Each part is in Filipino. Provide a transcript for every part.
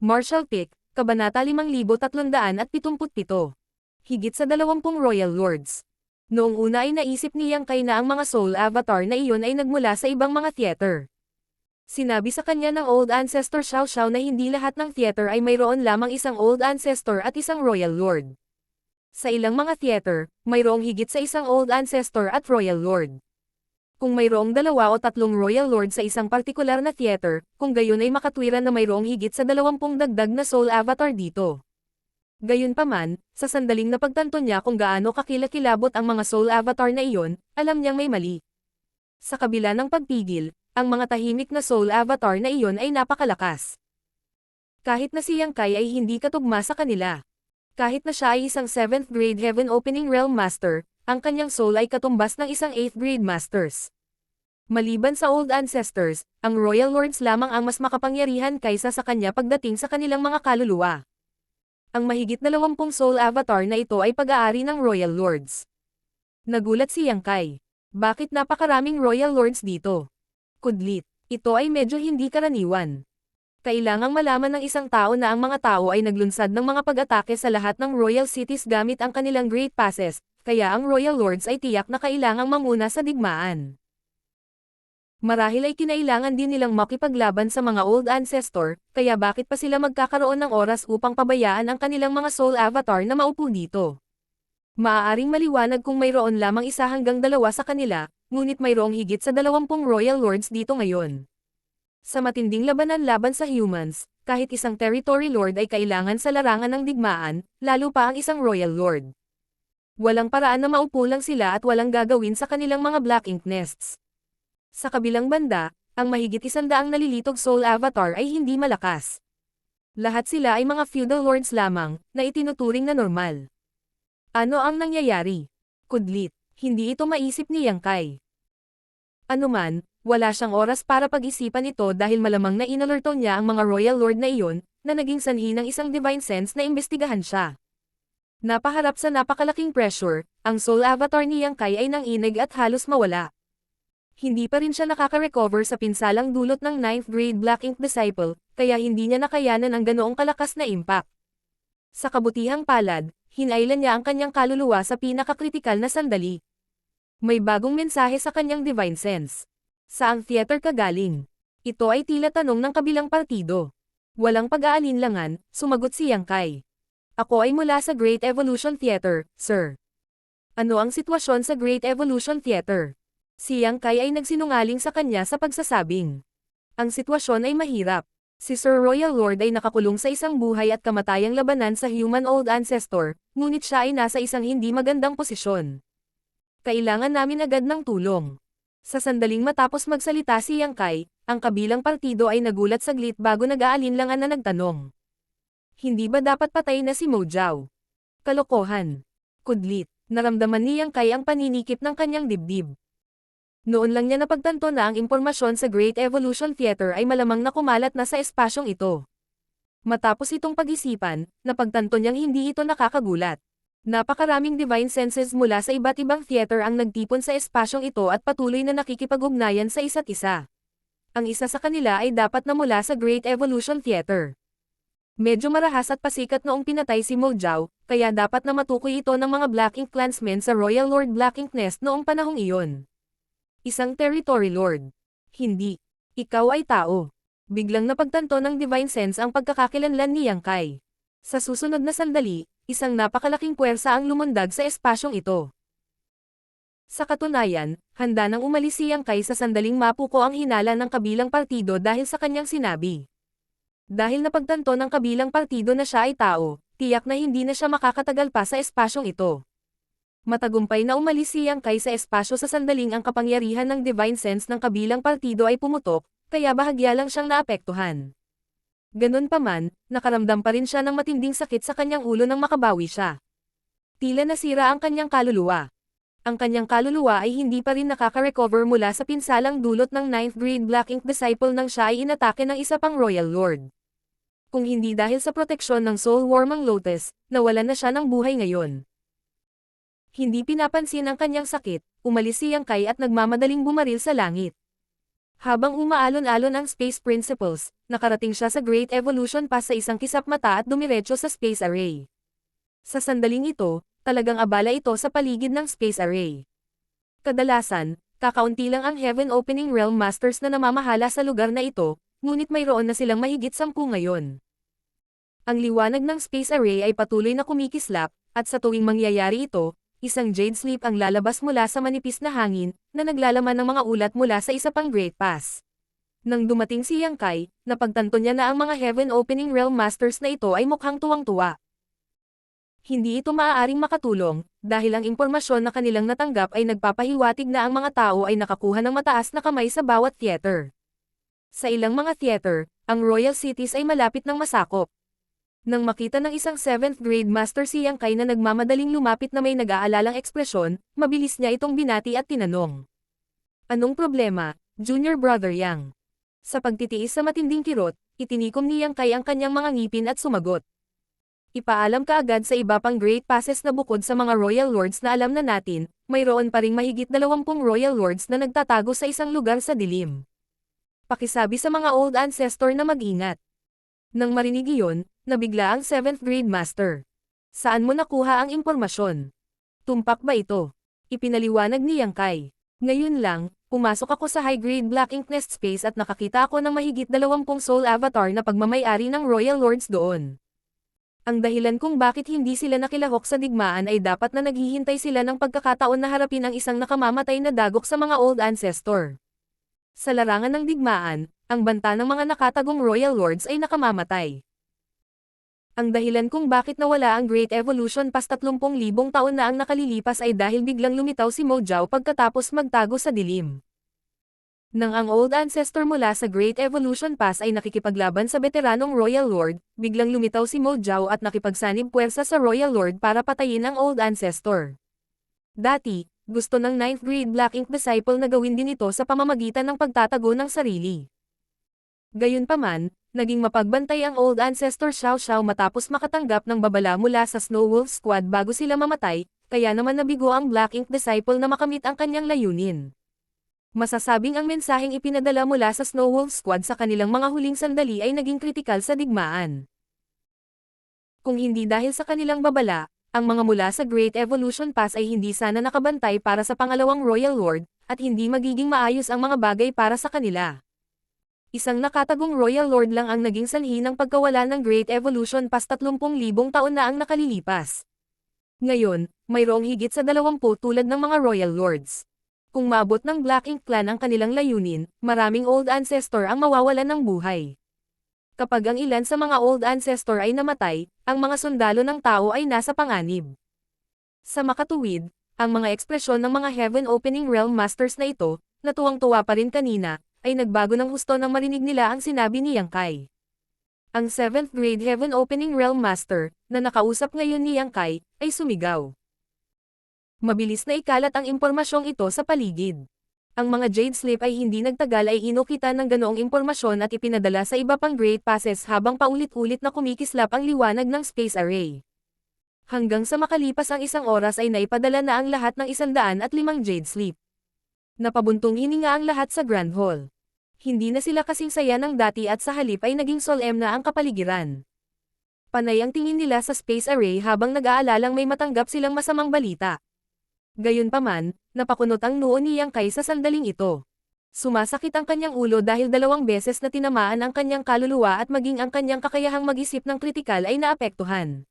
Martial Pick, Kabanata 5377. Higit sa 20 Royal Lords. Noong una ay naisip ni Yang Kai na ang mga soul avatar na iyon ay nagmula sa ibang mga theater. Sinabi sa kanya ng Old Ancestor Xiao Xiao na hindi lahat ng theater ay mayroon lamang isang Old Ancestor at isang Royal Lord. Sa ilang mga theater, mayroong higit sa isang Old Ancestor at Royal Lord. Kung mayroong 2 o 3 Royal Lord sa isang partikular na theater, kung gayon ay makatwiran na mayroong higit sa 20 dagdag na soul avatar dito. Gayunpaman, sa sandaling napagtanto niya kung gaano kakilakilabot ang mga soul avatar na iyon, alam niyang may mali. Sa kabila ng pagpigil, ang mga tahimik na soul avatar na iyon ay napakalakas. Kahit na si Yang Kai ay hindi katugma sa kanila. Kahit na siya ay isang 7th grade Heaven Opening Realm Master, ang kanyang soul ay katumbas ng isang 8th grade Masters. Maliban sa Old Ancestors, ang Royal Lords lamang ang mas makapangyarihan kaysa sa kanya pagdating sa kanilang mga kaluluwa. Ang mahigit 20 soul avatar na ito ay pag-aari ng Royal Lords. Nagulat si Yang Kai. Bakit napakaraming Royal Lords dito? Kudlit. Ito ay medyo hindi karaniwan. Kailangang malaman ng isang tao na ang mga tao ay naglunsad ng mga pag-atake sa lahat ng Royal Cities gamit ang kanilang Great Passes, kaya ang Royal Lords ay tiyak na kailangang mamuna sa digmaan. Marahil ay kinailangan din nilang makipaglaban sa mga Old Ancestor, kaya bakit pa sila magkakaroon ng oras upang pabayaan ang kanilang mga soul avatar na maupo dito? Maaaring maliwanag kung mayroon lamang 1 hanggang 2 sa kanila, ngunit mayroong higit sa 20 Royal Lords dito ngayon. Sa matinding labanan laban sa humans, kahit isang Territory Lord ay kailangan sa larangan ng digmaan, lalo pa ang isang Royal Lord. Walang paraan na maupo lang sila at walang gagawin sa kanilang mga Black Ink Nests. Sa kabilang banda, ang mahigit 100 nalilitog soul avatar ay hindi malakas. Lahat sila ay mga feudal lords lamang, na itinuturing na normal. Ano ang nangyayari? Kudlit, hindi ito maisip ni Yang Kai. Anuman, wala siyang oras para pag-isipan ito dahil malamang na inalerto niya ang mga Royal Lord na iyon, na naging sanhi ng isang Divine Sense na imbestigahan siya. Napaharap sa napakalaking pressure, ang soul avatar ni Yang Kai ay nanginig at halos mawala. Hindi pa rin siya nakaka-recover sa pinsalang dulot ng 9th grade Black Ink Disciple, kaya hindi niya nakayanan ang ganoong kalakas na impact. Sa kabutihang palad, hinailan niya ang kanyang kaluluwa sa pinakakritikal na sandali. May bagong mensahe sa kanyang Divine Sense. Saang theater ka galing? Ito ay tila tanong ng kabilang partido. Walang pag-aalinlangan, sumagot si Yang Kai. Ako ay mula sa Great Evolution Theater, sir. Ano ang sitwasyon sa Great Evolution Theater? Si Yang Kai ay nagsinungaling sa kanya sa pagsasabing. Ang sitwasyon ay mahirap. Si Sir Royal Lord ay nakakulong sa isang buhay at kamatayang labanan sa Human Old Ancestor, ngunit siya ay nasa isang hindi magandang posisyon. Kailangan namin agad ng tulong. Sa sandaling matapos magsalita si Yang Kai, ang kabilang partido ay nagulat saglit bago nag-aalinlangan na nagtanong. Hindi ba dapat patay na si Mo Jiao? Kalokohan. Kudlit, naramdaman ni Yang Kai ang paninikip ng kanyang dibdib. Noon lang niya napagtanto na ang impormasyon sa Great Evolution Theater ay malamang na kumalat na sa espasyong ito. Matapos itong pag-isipan, napagtanto niyang hindi ito nakakagulat. Napakaraming divine senses mula sa iba't ibang theater ang nagtipon sa espasyong ito at patuloy na nakikipag-ugnayan sa isa't isa. Ang isa sa kanila ay dapat na mula sa Great Evolution Theater. Medyo marahas at pasikat noong pinatay si Mo Jiao, kaya dapat na matukoy ito ng mga Black Ink Clansmen sa Royal Lord Black Ink Nest noong panahong iyon. Isang Territory Lord. Hindi. Ikaw ay tao. Biglang napagtanto ng Divine Sense ang pagkakakilanlan ni Yang Kai. Sa susunod na sandali, isang napakalaking puwersa ang lumundag sa espasyong ito. Sa katunayan, handa nang umalis si Yang Kai sa sandaling mapuko ang hinala ng kabilang partido dahil sa kanyang sinabi. Dahil napagtanto ng kabilang partido na siya ay tao, tiyak na hindi na siya makakatagal pa sa espasyong ito. Matagumpay na umalis si Yang Kai sa espasyo sa sandaling ang kapangyarihan ng Divine Sense ng kabilang partido ay pumutok, kaya bahagya lang siyang naapektuhan. Ganun pa man, nakaramdam pa rin siya ng matinding sakit sa kanyang ulo nang makabawi siya. Tila nasira ang kanyang kaluluwa. Ang kanyang kaluluwa ay hindi pa rin nakaka-recover mula sa pinsalang dulot ng 9th grade Black Ink Disciple nang siya ay inatake ng isa pang Royal Lord. Kung hindi dahil sa proteksyon ng Soul Warmang Lotus, nawalan na siya ng buhay ngayon. Hindi pinapansin ang kanyang sakit, umalis si Yang Kai at nagmamadaling bumaril sa langit. Habang umaalon-alon ang Space Principles, nakarating siya sa Great Evolution Pass sa isang kisap mata at dumiretso sa Space Array. Sa sandaling ito, talagang abala ito sa paligid ng Space Array. Kadalasan, kakaunti lang ang Heaven Opening Realm Masters na namamahala sa lugar na ito, ngunit mayroon na silang mahigit 10 ngayon. Ang liwanag ng Space Array ay patuloy na kumikislap, at sa tuwing mangyayari ito, isang Jade Sleep ang lalabas mula sa manipis na hangin, na naglalaman ng mga ulat mula sa isa pang Great Pass. Nang dumating si Yang Kai, napagtanto niya na ang mga Heaven Opening Realm Masters na ito ay mukhang tuwang-tuwa. Hindi ito maaaring makatulong, dahil ang impormasyon na kanilang natanggap ay nagpapahiwatig na ang mga tao ay nakakuha ng mataas na kamay sa bawat theater. Sa ilang mga theater, ang Royal Cities ay malapit ng masakop. Nang makita ng isang 7th grade master si Yang Kai na nagmamadaling lumapit na may nag-aalalang ekspresyon, mabilis niya itong binati at tinanong. Anong problema, Junior Brother Yang? Sa pagtitiis sa matinding kirot, itinikom ni Yang Kai ang kanyang mga ngipin at sumagot. Ipaalam ka agad sa iba pang Great Passes na bukod sa mga Royal Lords na alam na natin, mayroon pa ring mahigit 20 Royal Lords na nagtatago sa isang lugar sa dilim. Pakisabi sa mga Old Ancestor na mag-ingat. Nang marinig iyon, nabigla ang 7th grade master. Saan mo nakuha ang impormasyon? Tumpak ba ito? Ipinaliwanag ni Yang Kai. Ngayon lang, pumasok ako sa high-grade Black Ink Nest Space at nakakita ako ng mahigit 20 Soul Avatar na pagmamay-ari ng Royal Lords doon. Ang dahilan kung bakit hindi sila nakilahok sa digmaan ay dapat na naghihintay sila ng pagkakataon na harapin ang isang nakamamatay na dagok sa mga Old Ancestor. Sa larangan ng digmaan, ang banta ng mga nakatagong Royal Lords ay nakamamatay. Ang dahilan kung bakit nawala ang Great Evolution Pass 30,000 taon na ang nakalilipas ay dahil biglang lumitaw si Mo Jiao pagkatapos magtago sa dilim. Nang ang Old Ancestor mula sa Great Evolution Pass ay nakikipaglaban sa veteranong Royal Lord, biglang lumitaw si Mo Jiao at nakipagsanib puwersa sa Royal Lord para patayin ang Old Ancestor. Dati, gusto ng 9th grade Black Ink Disciple na gawin din ito sa pamamagitan ng pagtatago ng sarili. Gayunpaman, naging mapagbantay ang Old Ancestor Xiao Xiao matapos makatanggap ng babala mula sa Snow Wolf Squad bago sila mamatay, kaya naman nabigo ang Black Ink Disciple na makamit ang kanyang layunin. Masasabing ang mensaheng ipinadala mula sa Snow Wolf Squad sa kanilang mga huling sandali ay naging kritikal sa digmaan. Kung hindi dahil sa kanilang babala, ang mga mula sa Great Evolution Pass ay hindi sana nakabantay para sa pangalawang Royal Lord, at hindi magiging maayos ang mga bagay para sa kanila. Isang nakatagong Royal Lord lang ang naging sanhi ng pagkawala ng Great Evolution Pass 30,000 taon na ang nakalilipas. Ngayon, mayroong higit sa 20 tulad ng mga Royal Lords. Kung maabot ng Black Ink Clan ang kanilang layunin, maraming Old Ancestor ang mawawalan ng buhay. Kapag ang ilan sa mga Old Ancestor ay namatay, ang mga sundalo ng tao ay nasa panganib. Sa makatuwid, ang mga ekspresyon ng mga Heaven Opening Realm Masters na ito, na tuwang-tuwa pa rin kanina, ay nagbago ng husto nang marinig nila ang sinabi ni Yang Kai. Ang 7th grade Heaven Opening Realm Master, na nakausap ngayon ni Yang Kai, ay sumigaw. Mabilis na ikalat ang impormasyong ito sa paligid. Ang mga Jade Sleep ay hindi nagtagal ay inukita ng ganoong impormasyon at ipinadala sa iba pang Great Passes habang paulit-ulit na kumikislap ang liwanag ng Space Array. Hanggang sa makalipas ang 1 oras ay naipadala na ang lahat ng 105 Jade Sleep. Napabuntong hininga ang lahat sa Grand Hall. Hindi na sila kasing saya ng dati at sa halip ay naging solemn na ang kapaligiran. Panay ang tingin nila sa Space Array habang nag-aalalang may matanggap silang masamang balita. Gayunpaman, napakunot ang noo ni Yang Kai sa sandaling ito. Sumasakit ang kanyang ulo dahil 2 beses na tinamaan ang kanyang kaluluwa at maging ang kanyang kakayahang mag-isip ng kritikal ay naapektuhan.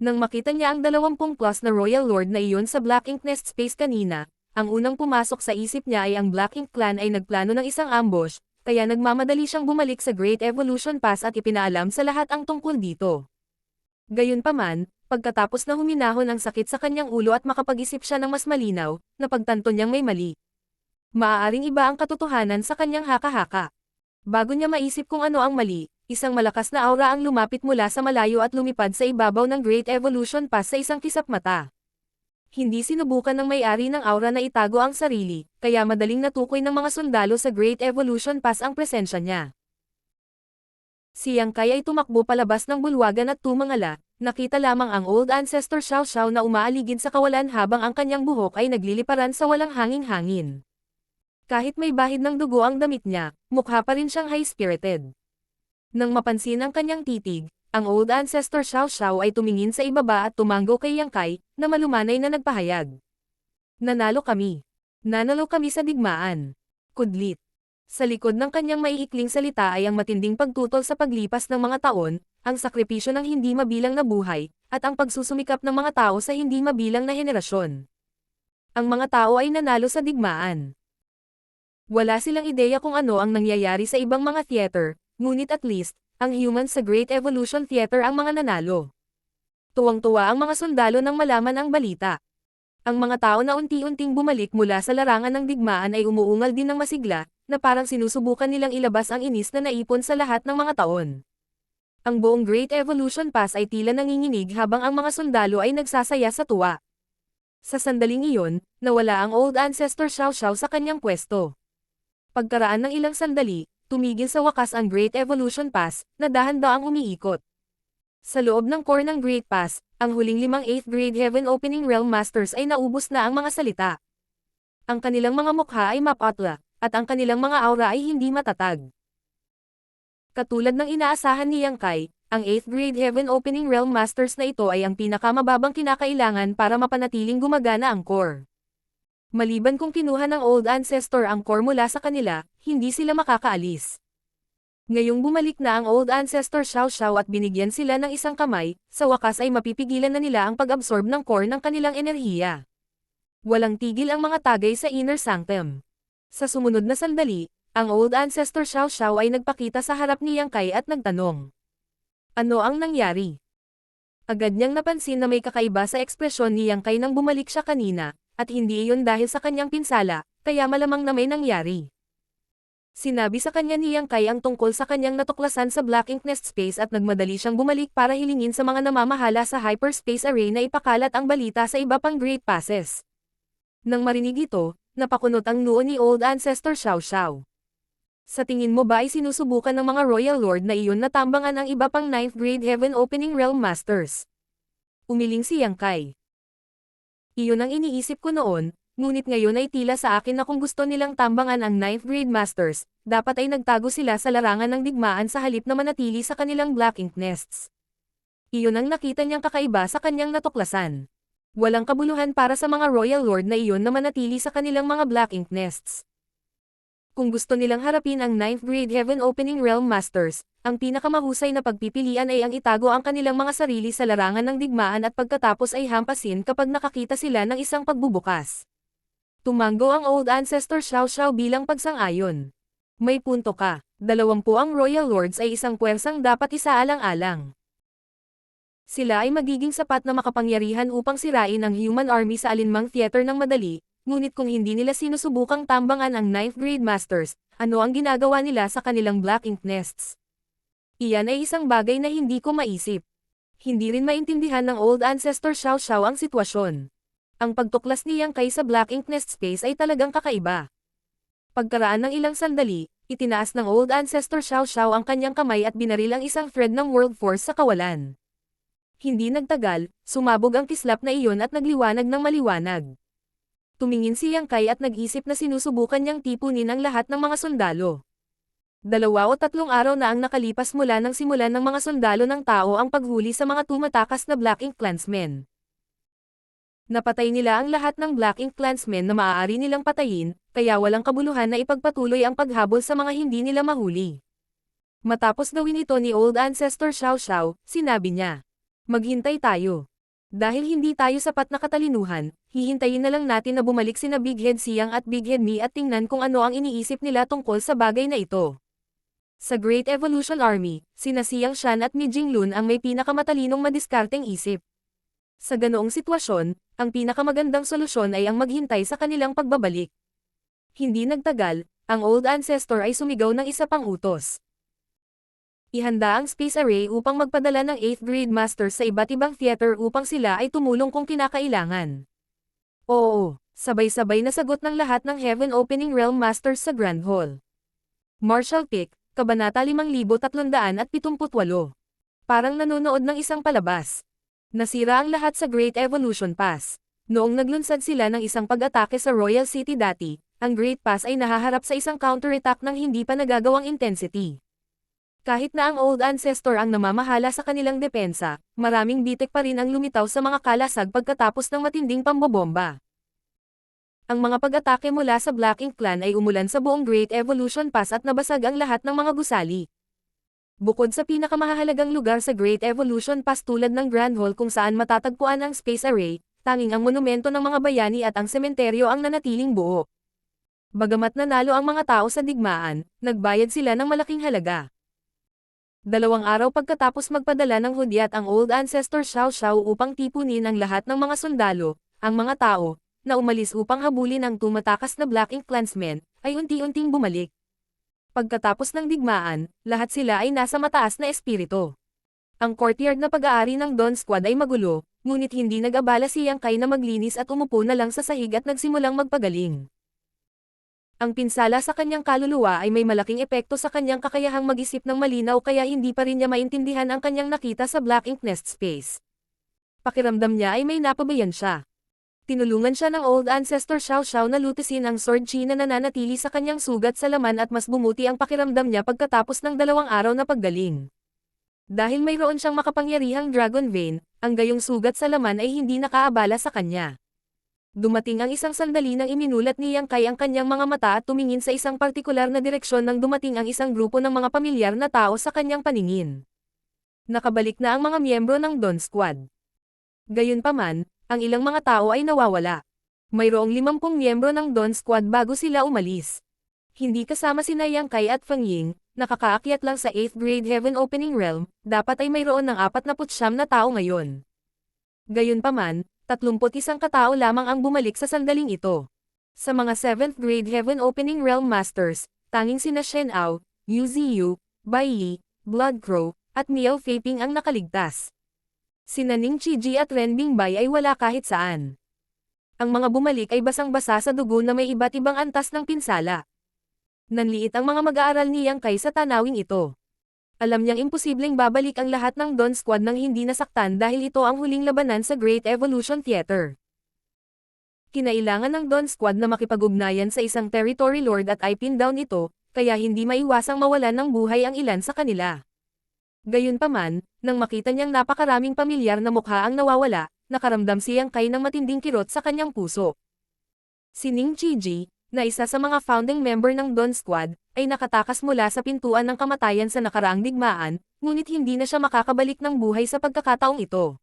Nang makita niya ang 20 plus na Royal Lord na iyon sa Black Ink Nest Space kanina, ang unang pumasok sa isip niya ay ang Black Ink Clan ay nagplano ng isang ambush, kaya nagmamadali siyang bumalik sa Great Evolution Pass at ipinaalam sa lahat ang tungkol dito. Gayunpaman, pagkatapos na huminahon ang sakit sa kanyang ulo at makapag-isip siya ng mas malinaw, napagtanto niyang may mali. Maaaring iba ang katotohanan sa kanyang haka-haka. Bago niya maisip kung ano ang mali, isang malakas na aura ang lumapit mula sa malayo at lumipad sa ibabaw ng Great Evolution Pass sa isang kisap mata. Hindi sinubukan ng may-ari ng aura na itago ang sarili, kaya madaling natukoy ng mga sundalo sa Great Evolution Pass ang presensya niya. Si Yang Kai ay tumakbo palabas ng bulwagan at tumangala, nakita lamang ang Old Ancestor Xiao Xiao na umaaligid sa kawalan habang ang kanyang buhok ay nagliliparan sa walang hanging-hangin. Kahit may bahid ng dugo ang damit niya, mukha pa rin siyang high-spirited. Nang mapansin ang kanyang titig, ang Old Ancestor Xiao Xiao ay tumingin sa ibaba at tumango kay Yang Kai, na malumanay na nagpahayag. Nanalo kami. Nanalo kami sa digmaan. Kudlit. Sa likod ng kanyang maiikling salita ay ang matinding pagtutol sa paglipas ng mga taon, ang sakripisyo ng hindi mabilang na buhay, at ang pagsusumikap ng mga tao sa hindi mabilang na henerasyon. Ang mga tao ay nanalo sa digmaan. Wala silang ideya kung ano ang nangyayari sa ibang mga theater, ngunit at least, ang humans sa Great Evolution Theater ang mga nanalo. Tuwang-tuwa ang mga sundalo nang malaman ang balita. Ang mga tao na unti-unting bumalik mula sa larangan ng digmaan ay umuungal din ng masigla, na parang sinusubukan nilang ilabas ang inis na naipon sa lahat ng mga taon. Ang buong Great Evolution Pass ay tila nanginginig habang ang mga sundalo ay nagsasaya sa tuwa. Sa sandaling iyon, nawala ang Old Ancestor Xiao Xiao sa kanyang pwesto. Pagkaraan ng ilang sandali, tumigil sa wakas ang Great Evolution Pass, na dahan-daang umiikot. Sa loob ng core ng Great Pass, ang huling 5 8th grade Heaven Opening Realm Masters ay naubos na ang mga salita. Ang kanilang mga mukha ay mapatla, at ang kanilang mga aura ay hindi matatag. Katulad ng inaasahan ni Yang Kai, ang 8th grade Heaven Opening Realm Masters na ito ay ang pinakamababang kinakailangan para mapanatiling gumagana ang core. Maliban kung kinuha ng Old Ancestor ang core mula sa kanila, hindi sila makakaalis. Ngayong bumalik na ang Old Ancestor Xiao Xiao at binigyan sila ng isang kamay, sa wakas ay mapipigilan na nila ang pag-absorb ng core ng kanilang enerhiya. Walang tigil ang mga tagay sa Inner Sanctum. Sa sumunod na sandali, ang Old Ancestor Xiao Xiao ay nagpakita sa harap ni Yang Kai at nagtanong. Ano ang nangyari? Agad niyang napansin na may kakaiba sa ekspresyon ni Yang Kai nang bumalik siya kanina, at hindi iyon dahil sa kanyang pinsala, kaya malamang na may nangyari. Sinabi sa kanya ni Yang Kai ang tungkol sa kanyang natuklasan sa Black Ink Nest Space at nagmadali siyang bumalik para hilingin sa mga namamahala sa Hyperspace Array na ipakalat ang balita sa iba pang Great Passes. Nang marinig ito, napakunot ang noo ni Old Ancestor Xiao Xiao. Sa tingin mo ba ay sinusubukan ng mga Royal Lord na iyon na tambangan ang iba pang 9th grade Heaven Opening Realm Masters? Umiling si Yang Kai. Iyon ang iniisip ko noon, ngunit ngayon ay tila sa akin na kung gusto nilang tambangan ang 9th grade Masters, dapat ay nagtago sila sa larangan ng digmaan sa halip na manatili sa kanilang Black Ink Nests. Iyon ang nakita niyang kakaiba sa kanyang natuklasan. Walang kabuluhan para sa mga Royal Lord na iyon na manatili sa kanilang mga Black Ink Nests. Kung gusto nilang harapin ang 9th grade Heaven Opening Realm Masters, ang pinakamahusay na pagpipilian ay ang itago ang kanilang mga sarili sa larangan ng digmaan at pagkatapos ay hampasin kapag nakakita sila ng isang pagbubukas. Tumango ang Old Ancestor Xiao Xiao bilang pagsang-ayon. May punto ka, 20 ang Royal Lords ay isang puwersang dapat isaalang-alang. Sila ay magiging sapat na makapangyarihan upang sirain ang human army sa alinmang theater ng madali, ngunit kung hindi nila sinusubukang tambangan ang 9th grade Masters, ano ang ginagawa nila sa kanilang Black Ink Nests? Iyan ay isang bagay na hindi ko maisip. Hindi rin maintindihan ng Old Ancestor Xiao Xiao ang sitwasyon. Ang pagtuklas ni Yang Kai sa Black Ink Nest Space ay talagang kakaiba. Pagkaraan ng ilang sandali, itinaas ng Old Ancestor Xiao Xiao ang kanyang kamay at binaril ang isang thread ng World Force sa kawalan. Hindi nagtagal, sumabog ang kislap na iyon at nagliwanag ng maliwanag. Tumingin si Yang Kai at nag-isip na sinusubukan niyang tipunin ang lahat ng mga sundalo. 2 o 3 araw na ang nakalipas mula nang simulan ng mga sundalo ng tao ang paghuli sa mga tumatakas na Black Ink Clansmen. Napatay nila ang lahat ng Black Ink Clansmen na maaari nilang patayin, kaya walang kabuluhan na ipagpatuloy ang paghabol sa mga hindi nila mahuli. Matapos gawin ito ni Old Ancestor Xiao Xiao, sinabi niya, "Maghintay tayo. Dahil hindi tayo sapat na katalinuhan, hihintayin na lang natin na bumalik sina Big Head Siang at Big Head Mi at tingnan kung ano ang iniisip nila tungkol sa bagay na ito." Sa Great Evolution Army, sina Siang Shan at Mi Jinglun ang may pinakamatalinong madiskarteng isip. Sa ganoong sitwasyon, ang pinakamagandang solusyon ay ang maghintay sa kanilang pagbabalik. Hindi nagtagal, ang Old Ancestor ay sumigaw ng isa pang utos. Ihanda ang Space Array upang magpadala ng 8th grade Masters sa iba't ibang theater upang sila ay tumulong kung kinakailangan. Oo, sabay-sabay na sagot ng lahat ng Heaven Opening Realm Masters sa Grand Hall. Marshall Pick, Kabanata 5378. Parang nanonood ng isang palabas. Nasira ang lahat sa Great Evolution Pass. Noong naglunsad sila ng isang pag-atake sa Royal City dati, ang Great Pass ay nahaharap sa isang counterattack ng hindi pa nagagawang intensity. Kahit na ang Old Ancestor ang namamahala sa kanilang depensa, maraming bitek pa rin ang lumitaw sa mga kalasag pagkatapos ng matinding pambobomba. Ang mga pag-atake mula sa Black Ink Clan ay umulan sa buong Great Evolution Pass at nabasag ang lahat ng mga gusali. Bukod sa pinakamahalagang lugar sa Great Evolution Pass tulad ng Grand Hall kung saan matatagpuan ang Space Array, tanging ang monumento ng mga bayani at ang sementeryo ang nanatiling buo. Bagamat nanalo ang mga tao sa digmaan, nagbayad sila ng malaking halaga. 2 araw pagkatapos magpadala ng hudyat ang Old Ancestor Xiao Xiao upang tipunin ang lahat ng mga sundalo, ang mga tao, na umalis upang habulin ang tumatakas na Black Ink Clansmen, ay unti-unting bumalik. Pagkatapos ng digmaan, lahat sila ay nasa mataas na espiritu. Ang courtyard na pag-aari ng Dawn Squad ay magulo, ngunit hindi nag-abala si Yang Kai na maglinis at umupo na lang sa sahig at nagsimulang magpagaling. Ang pinsala sa kanyang kaluluwa ay may malaking epekto sa kanyang kakayahang mag-isip ng malinaw kaya hindi pa rin niya maintindihan ang kanyang nakita sa Black Ink Nest Space. Pakiramdam niya ay may napabayan siya. Tinulungan siya ng Old Ancestor Xiao Xiao na lutisin ang sword chi na nananatili sa kanyang sugat sa laman at mas bumuti ang pakiramdam niya pagkatapos ng 2 araw na paggaling. Dahil mayroon siyang makapangyarihang Dragon Vein, ang gayong sugat sa laman ay hindi nakaabala sa kanya. Dumating ang isang sandali nang iminulat ni Yang Kai ang kanyang mga mata at tumingin sa isang partikular na direksyon nang dumating ang isang grupo ng mga pamilyar na tao sa kanyang paningin. Nakabalik na ang mga miyembro ng Dawn Squad. Gayunpaman, ang ilang mga tao ay nawawala. Mayroong 50 miyembro ng Dawn Squad bago sila umalis. Hindi kasama sina Yang Kai at Feng Ying, nakakaakyat lang sa 8th grade Heaven Opening Realm, dapat ay mayroon ng 49 na tao ngayon. Gayunpaman, 31 katao lamang ang bumalik sa sandaling ito. Sa mga 7th grade Heaven Opening Realm Masters, tanging sina Shen Ao, Yu Ziyu, Bai Yi, Blood Crow, at Miao Feiping ang nakaligtas. Sina Ning Qiji at Ren Bingbai ay wala kahit saan. Ang mga bumalik ay basang-basa sa dugo na may iba't ibang antas ng pinsala. Nanliit ang mga mag-aaral ni Yang Kai sa tanawing ito. Alam niyang imposibleng babalik ang lahat ng Dawn Squad nang hindi nasaktan dahil ito ang huling labanan sa Great Evolution Theater. Kinailangan ng Dawn Squad na makipag-ugnayan sa isang Territory Lord at i-pin down ito, kaya hindi maiwasang mawalan ng buhay ang ilan sa kanila. Gayunpaman, nang makita niyang napakaraming pamilyar na mukha ang nawawala, nakaramdam si Yang Kai ng matinding kirot sa kanyang puso. Si Ning Qiji, na isa sa mga founding member ng Dawn Squad, ay nakatakas mula sa pintuan ng kamatayan sa nakaraang digmaan, ngunit hindi na siya makakabalik ng buhay sa pagkakataong ito.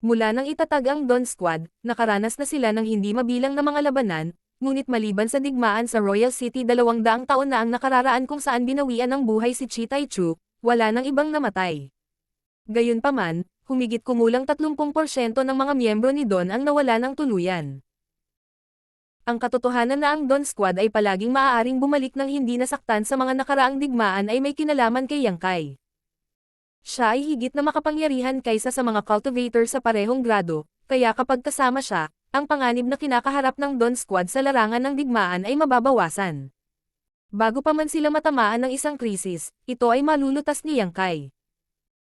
Mula nang itatag ang Dawn Squad, nakaranas na sila ng hindi mabilang na mga labanan, ngunit maliban sa digmaan sa Royal City 200 taon na ang nakararaan kung saan binawian ng buhay si Chi Taichu, wala nang ibang namatay. Gayunpaman, humigit kumulang 30% ng mga miyembro ni Dawn ang nawala ng tuluyan. Ang katotohanan na ang Dawn Squad ay palaging maaaring bumalik ng hindi nasaktan sa mga nakaraang digmaan ay may kinalaman kay Yang Kai. Siya ay higit na makapangyarihan kaysa sa mga cultivator sa parehong grado, kaya kapag kasama siya, ang panganib na kinakaharap ng Dawn Squad sa larangan ng digmaan ay mababawasan. Bago pa man sila matamaan ng isang krisis, ito ay malulutas ni Yang Kai.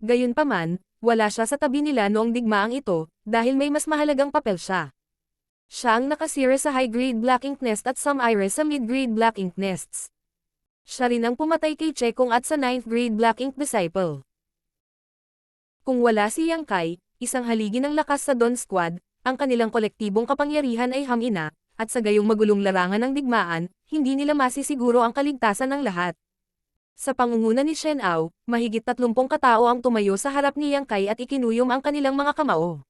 Gayunpaman, wala siya sa tabi nila noong digmaang ito, dahil may mas mahalagang papel siya. Siya ang nakasira sa high-grade Black Ink Nest at Sumire sa mid-grade Black Ink Nests. Siya rin ang pumatay kay Chekong at sa 9th grade Black Ink Disciple. Kung wala si Yang Kai, isang haligi ng lakas sa Dawn Squad, ang kanilang kolektibong kapangyarihan ay hamina, at sa gayong magulong larangan ng digmaan, hindi nila masisiguro ang kaligtasan ng lahat. Sa pangunguna ni Shen Ao, mahigit 30 katao ang tumayo sa harap ni Yang Kai at ikinuyom ang kanilang mga kamao.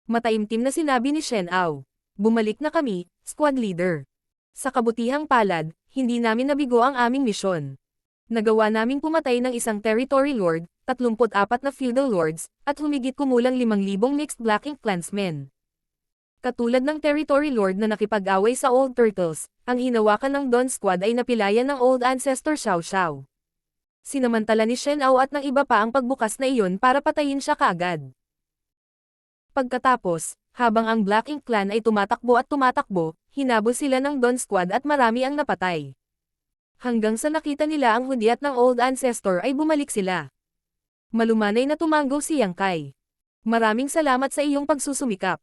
Mataimtim na sinabi ni Shen Ao, "Bumalik na kami, squad leader. Sa kabutihang palad, hindi namin nabigo ang aming misyon. Nagawa naming pumatay ng isang territory lord, 34 na feudal lords, at humigit kumulang 5,000 mixed Black Ink clansmen. Katulad ng Territory Lord na nakipag-away sa Old Turtles, ang hinawakan ng Dawn Squad ay napilayan ng Old Ancestor Xiao Xiao. Sinamantala ni Shen Ao at ng iba pa ang pagbukas na iyon para patayin siya kaagad. Pagkatapos, habang ang Black Ink Clan ay tumatakbo, hinabol sila ng Dawn Squad at marami ang napatay. Hanggang sa nakita nila ang hudyat ng Old Ancestor ay bumalik sila. Malumanay na tumanggo si Yang Kai. "Maraming salamat sa iyong pagsusumikap.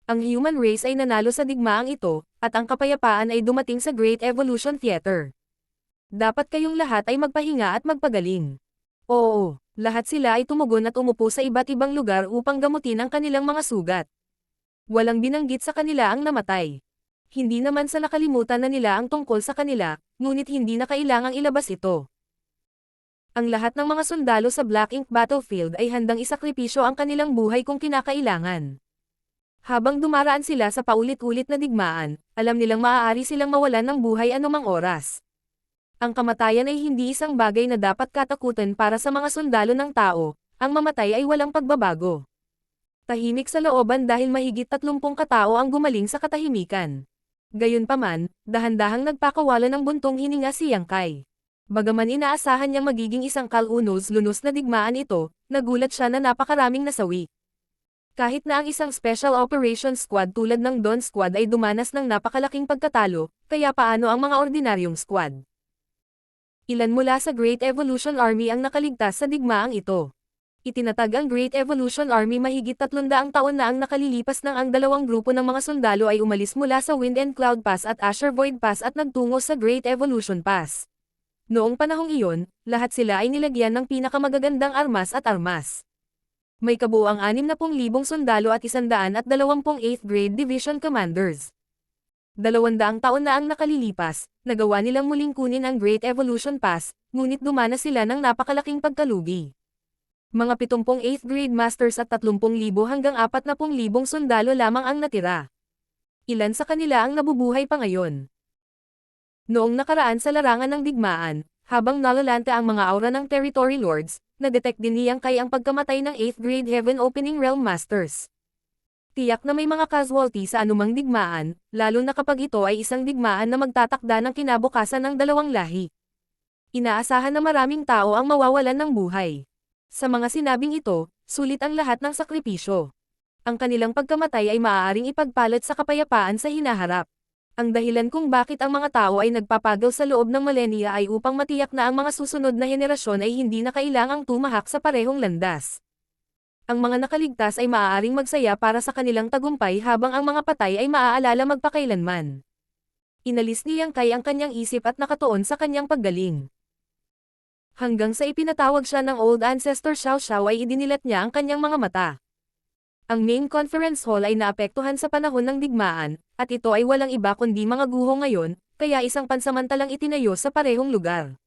Ang human race ay nanalo sa digmaang ito, at ang kapayapaan ay dumating sa Great Evolution Theater. Dapat kayong lahat ay magpahinga at magpagaling. Oo, lahat sila ay tumugon at umupo sa iba't ibang lugar upang gamutin ang kanilang mga sugat. Walang binanggit sa kanila ang namatay. Hindi naman sa nakalimutan na nila ang tungkol sa kanila, ngunit hindi na kailangang ilabas ito. Ang lahat ng mga sundalo sa Black Ink Battlefield ay handang isakripisyo ang kanilang buhay kung kinakailangan. Habang dumaraan sila sa paulit-ulit na digmaan, alam nilang maaari silang mawalan ng buhay anumang oras. Ang kamatayan ay hindi isang bagay na dapat katakutan para sa mga sundalo ng tao, ang mamatay ay walang pagbabago. Tahimik sa looban dahil mahigit 30 katao ang gumaling sa katahimikan. Gayunpaman, dahan-dahang nagpakawala ng buntong hininga si Yang Kai. Bagaman inaasahan niyang magiging isang kalunos-lunos na digmaan ito, nagulat siya na napakaraming nasawi. Kahit na ang isang Special Operations Squad tulad ng Dawn Squad ay dumanas ng napakalaking pagkatalo, kaya paano ang mga ordinaryong squad? Ilan mula sa Great Evolution Army ang nakaligtas sa digmaang ito. Itinatag ang Great Evolution Army mahigit 300 taon na ang nakalilipas nang ang dalawang grupo ng mga sundalo ay umalis mula sa Wind and Cloud Pass at Azure Void Pass at nagtungo sa Great Evolution Pass. Noong panahong iyon, lahat sila ay nilagyan ng pinakamagagandang armas at armas. May kabuuang 60,000 sundalo at 128th Grade Division Commanders. 200 taon na ang nakalilipas, nagawa nilang muling kunin ang Great Evolution Pass, ngunit dumanas sila ng napakalaking pagkalugi. Mga 78th Grade Masters at 30,000 hanggang 40,000 sundalo lamang ang natira. Ilan sa kanila ang nabubuhay pa ngayon. Noong nakaraan sa larangan ng digmaan, habang nalalanta ang mga aura ng Territory Lords, na-detect din niyang kay ang pagkamatay ng 8th Grade Heaven Opening Realm Masters. Tiyak na may mga casualty sa anumang digmaan, lalo na kapag ito ay isang digmaan na magtatakda ng kinabukasan ng dalawang lahi. Inaasahan na maraming tao ang mawawalan ng buhay. Sa mga sinabing ito, sulit ang lahat ng sakripisyo. Ang kanilang pagkamatay ay maaaring ipagpalit sa kapayapaan sa hinaharap. Ang dahilan kung bakit ang mga tao ay nagpapagal sa loob ng millennia ay upang matiyak na ang mga susunod na henerasyon ay hindi na kailangang tumahak sa parehong landas. Ang mga nakaligtas ay maaaring magsaya para sa kanilang tagumpay habang ang mga patay ay maaalala magpakailanman. Inalis ni Yang Kai ang kanyang isip at nakatuon sa kanyang paggaling. Hanggang sa ipinatawag siya ng Old Ancestor Xiao Xiao ay idinilat niya ang kanyang mga mata. Ang main conference hall ay naapektuhan sa panahon ng digmaan, at ito ay walang iba kundi mga guho ngayon, kaya isang pansamantalang itinayo sa parehong lugar.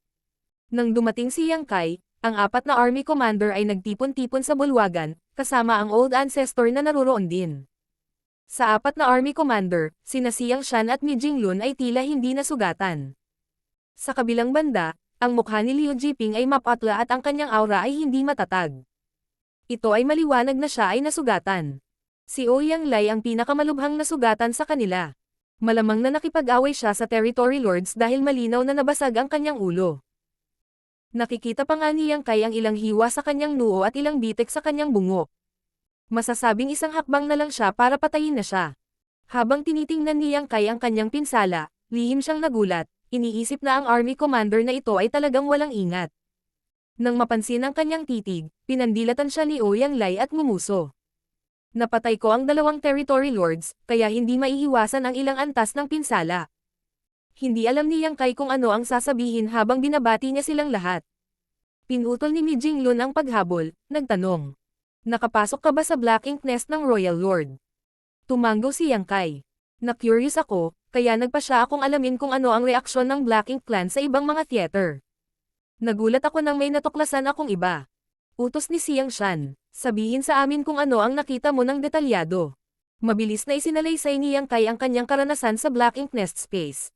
Nang dumating si Yang Kai, ang 4 na army commander ay nagtipon-tipon sa bulwagan, kasama ang Old Ancestor na naruroon din. Sa 4 na army commander, sina Xiang Shan at Mi Jinglun ay tila hindi nasugatan. Sa kabilang banda, ang mukha ni Liu Jiping ay mapatla at ang kanyang aura ay hindi matatag. Ito ay maliwanag na siya ay nasugatan. Si Ouyang Lai ang pinakamalubhang nasugatan sa kanila. Malamang na nakipag-away siya sa Territory Lords dahil malinaw na nabasag ang kanyang ulo. Nakikita pa nga ni Yang Kai ang ilang hiwa sa kanyang noo at ilang bitek sa kanyang bungo. Masasabing isang hakbang na lang siya para patayin na siya. Habang tinitingnan ni Yang Kai ang kanyang pinsala, lihim siyang nagulat, iniisip na ang army commander na ito ay talagang walang ingat. Nang mapansin ang kanyang titig, pinandilatan siya ni Ouyang Lai at ngumuso. Napatay ko ang 2 Territory Lords, kaya hindi maiiwasan ang ilang antas ng pinsala. Hindi alam ni Yang Kai kung ano ang sasabihin habang binabati niya silang lahat. Pinutol ni Mi Jinglun ang paghabol, nagtanong. Nakapasok ka ba sa Black Ink Nest ng Royal Lord? Tumanggo si Yang Kai. Na-curious ako, kaya nagpa siya akong alamin kung ano ang reaksyon ng Black Ink Clan sa ibang mga theater. Nagulat ako nang may natuklasan akong iba. Utos ni Xiang Shan, sabihin sa amin kung ano ang nakita mo ng detalyado. Mabilis na isinalaysay ni Yang Kai ang kanyang karanasan sa Black Ink Nest Space.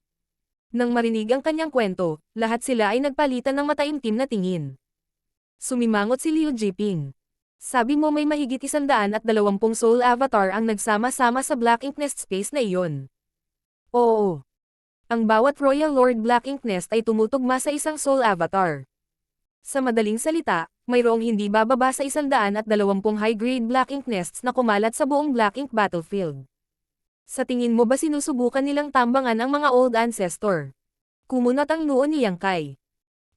Nang marinig ang kanyang kwento, lahat sila ay nagpalitan ng mataimtim na tingin. Sumimangot si Liu Jiping. Sabi mo may mahigit 120 Soul Avatar ang nagsama-sama sa Black Ink Nest Space na iyon. Oo. Ang bawat Royal Lord Black Ink Nest ay tumutugma sa isang Soul Avatar. Sa madaling salita, mayroong hindi bababa sa 120 high-grade Black Ink Nests na kumalat sa buong Black Ink Battlefield. Sa tingin mo ba sinusubukan nilang tambangan ang mga Old Ancestor? Kumunat ang noo ni Yang Kai.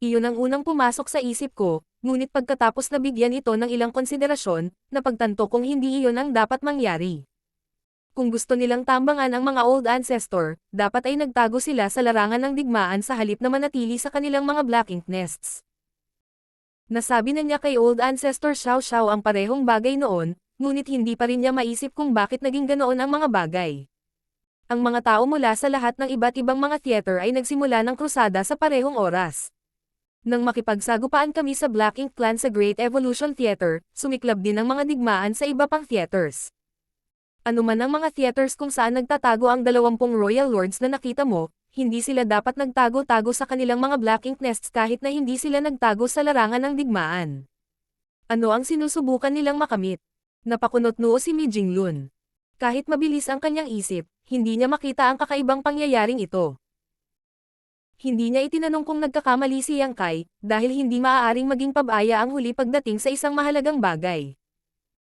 Iyon ang unang pumasok sa isip ko, ngunit pagkatapos na bigyan ito ng ilang konsiderasyon, napagtanto kong hindi iyon ang dapat mangyari. Kung gusto nilang tambangan ang mga Old Ancestor, dapat ay nagtago sila sa larangan ng digmaan sa halip na manatili sa kanilang mga Black Ink Nests. Nasabi na niya kay Old Ancestor Xiao Xiao ang parehong bagay noon, ngunit hindi pa rin niya maisip kung bakit naging ganoon ang mga bagay. Ang mga tao mula sa lahat ng iba't ibang mga theater ay nagsimula ng krusada sa parehong oras. Nang makipagsagupaan kami sa Black Ink Clan sa Great Evolution Theater, sumiklab din ang mga digmaan sa iba pang theaters. Ano man ang mga theaters kung saan nagtatago ang 20 Royal Lords na nakita mo, hindi sila dapat nagtago-tago sa kanilang mga Black Ink Nests kahit na hindi sila nagtago sa larangan ng digmaan. Ano ang sinusubukan nilang makamit? Napakunot noo si Mi Jinglun. Kahit mabilis ang kanyang isip, hindi niya makita ang kakaibang pangyayaring ito. Hindi niya itinanong kung nagkakamali si Yang Kai, dahil hindi maaaring maging pabaya ang huli pagdating sa isang mahalagang bagay.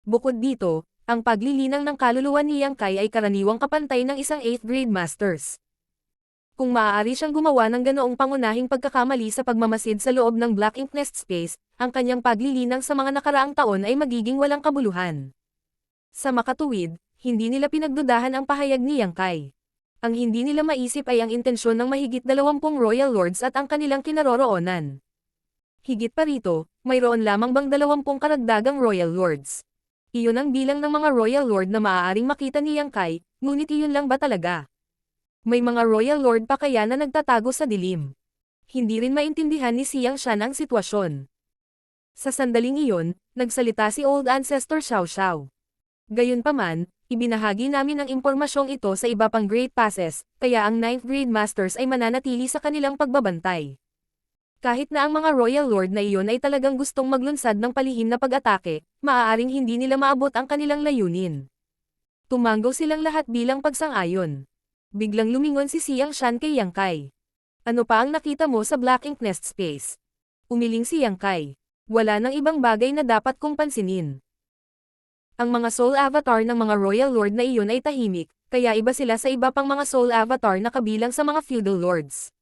Bukod dito, ang paglilinang ng kaluluwa ni Yang Kai ay karaniwang kapantay ng isang 8th grade masters. Kung maaari siyang gumawa ng ganoong pangunahing pagkakamali sa pagmamasid sa loob ng Black Ink Nest Space, ang kanyang paglilinang sa mga nakaraang taon ay magiging walang kabuluhan. Sa makatuwid, hindi nila pinagdudahan ang pahayag ni Yang Kai. Ang hindi nila maisip ay ang intensyon ng mahigit 20 Royal Lords at ang kanilang kinaroroonan. Higit pa rito, mayroon lamang bang 20 karagdagang Royal Lords. Iyon ang bilang ng mga Royal Lord na maaaring makita ni Yang Kai, ngunit iyon lang ba talaga? May mga Royal Lord pa kaya na nagtatago sa dilim? Hindi rin maintindihan ni Xiang Shan ang sitwasyon. Sa sandaling iyon, nagsalita si Old Ancestor Xiao Xiao. Gayunpaman, ibinahagi namin ang impormasyong ito sa iba pang Great Passes, kaya ang 9th grade masters ay mananatili sa kanilang pagbabantay. Kahit na ang mga Royal Lord na iyon ay talagang gustong maglunsad ng palihim na pag-atake, maaaring hindi nila maabot ang kanilang layunin. Tumanggaw silang lahat bilang pagsang-ayon. Biglang lumingon si Xiang Shan kay Yang Kai. Ano pa ang nakita mo sa Black Ink Nest Space? Umiling si Yang Kai. Wala nang ibang bagay na dapat kong pansinin. Ang mga soul avatar ng mga Royal Lord na iyon ay tahimik, kaya iba sila sa iba pang mga soul avatar na kabilang sa mga feudal lords.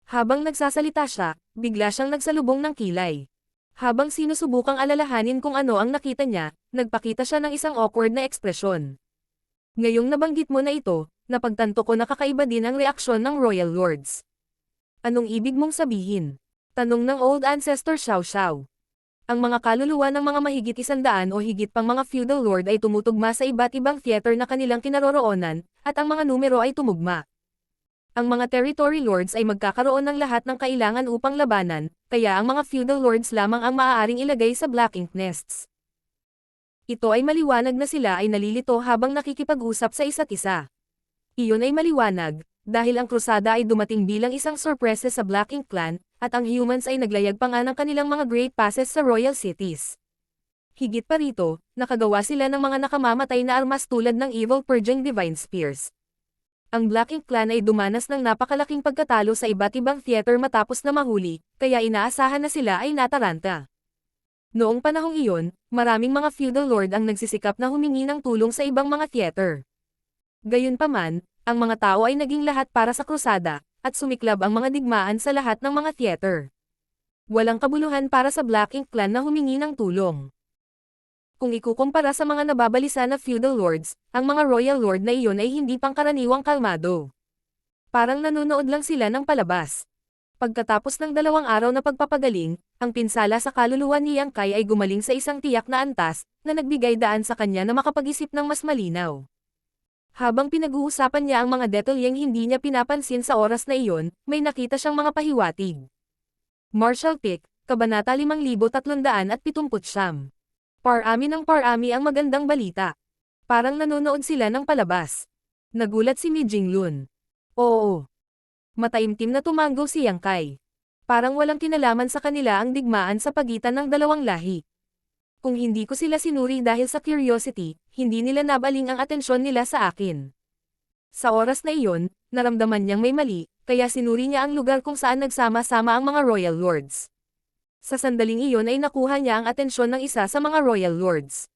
Habang nagsasalita siya, bigla siyang nagsalubong ng kilay. Habang sinusubukang alalahanin kung ano ang nakita niya, nagpakita siya ng isang awkward na ekspresyon. Ngayong nabanggit mo na ito, napagtanto ko na kakaiba din ang reaksyon ng Royal Lords. Anong ibig mong sabihin? Tanong ng Old Ancestor Xiao Xiao. Ang mga kaluluwa ng mga mahigit 100 o higit pang mga feudal lord ay tumutugma sa iba't ibang theater na kanilang kinaroroonan, at ang mga numero ay tumugma. Ang mga territory lords ay magkakaroon ng lahat ng kailangan upang labanan, kaya ang mga feudal lords lamang ang maaaring ilagay sa Black Ink Nests. Ito ay maliwanag na sila ay nalilito habang nakikipag-usap sa isa't isa. Iyon ay maliwanag, dahil ang krusada ay dumating bilang isang sorpresa sa Black Ink Clan, at ang humans ay naglayag pa nga ng kanilang mga Great Passes sa Royal Cities. Higit pa rito, nakagawa sila ng mga nakamamatay na armas tulad ng Evil Purging Divine Spears. Ang Black Ink Clan ay dumanas ng napakalaking pagkatalo sa iba't ibang theater matapos na mahuli, kaya inaasahan na sila ay nataranta. Noong panahong iyon, maraming mga feudal lord ang nagsisikap na humingi ng tulong sa ibang mga theater. Gayunpaman, ang mga tao ay naging lahat para sa krusada, at sumiklab ang mga digmaan sa lahat ng mga theater. Walang kabuluhan para sa Black Ink Clan na humingi ng tulong. Kung ikukumpara sa mga nababalisa na feudal lords, ang mga royal lord na iyon ay hindi pangkaraniwang kalmado. Parang nanonood lang sila ng palabas. Pagkatapos ng 2 araw na pagpapagaling, ang pinsala sa kaluluwa ni Yang Kai ay gumaling sa isang tiyak na antas, na nagbigay daan sa kanya na makapag-isip ng mas malinaw. Habang pinag-uusapan niya ang mga detalyeng hindi niya pinapansin sa oras na iyon, may nakita siyang mga pahiwatig. Martial Pick, Kabanata 5379. Parami ng parami ang magandang balita. Parang nanonood sila ng palabas. Nagulat si Mi Jinglun. Oo. Mataimtim na tumanggaw si Yang Kai. Parang walang kinalaman sa kanila ang digmaan sa pagitan ng dalawang lahi. Kung hindi ko sila sinuri dahil sa curiosity, hindi nila nabaling ang atensyon nila sa akin. Sa oras na iyon, naramdaman niyang may mali, kaya sinuri niya ang lugar kung saan nagsama-sama ang mga Royal Lords. Sa sandaling iyon ay nakuha niya ang atensyon ng isa sa mga Royal Lords.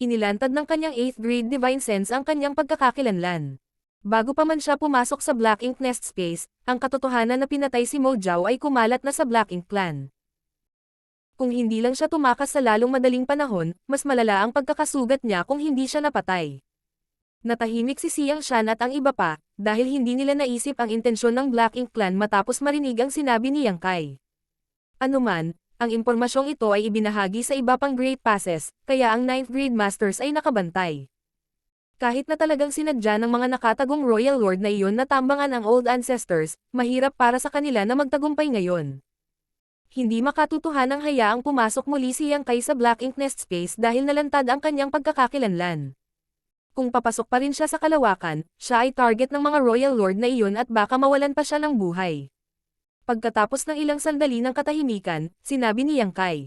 Inilantad ng kanyang 8th grade Divine Sense ang kanyang pagkakakilanlan. Bago pa man siya pumasok sa Black Ink Nest Space, ang katotohanan na pinatay si Mo Jiao ay kumalat na sa Black Ink Clan. Kung hindi lang siya tumakas sa lalong madaling panahon, mas malala ang pagkakasugat niya kung hindi siya napatay. Natahimik si Xiang Shan at ang iba pa, dahil hindi nila naisip ang intensyon ng Black Ink Clan matapos marinig ang sinabi ni Yang Kai. Anuman, ang impormasyong ito ay ibinahagi sa iba pang Great Passes, kaya ang 9th Grade Masters ay nakabantay. Kahit na talagang sinadya ng mga nakatagong Royal Lord na iyon na tambangan ang Old Ancestors, mahirap para sa kanila na magtagumpay ngayon. Hindi makatutuhanang hayaang pumasok muli si Yang Kai sa Black Ink Nest Space dahil nalantad ang kanyang pagkakakilanlan. Kung papasok pa rin siya sa kalawakan, siya ay target ng mga Royal Lord na iyon at baka mawalan pa siya ng buhay. Pagkatapos ng ilang sandali ng katahimikan, sinabi ni Yang Kai.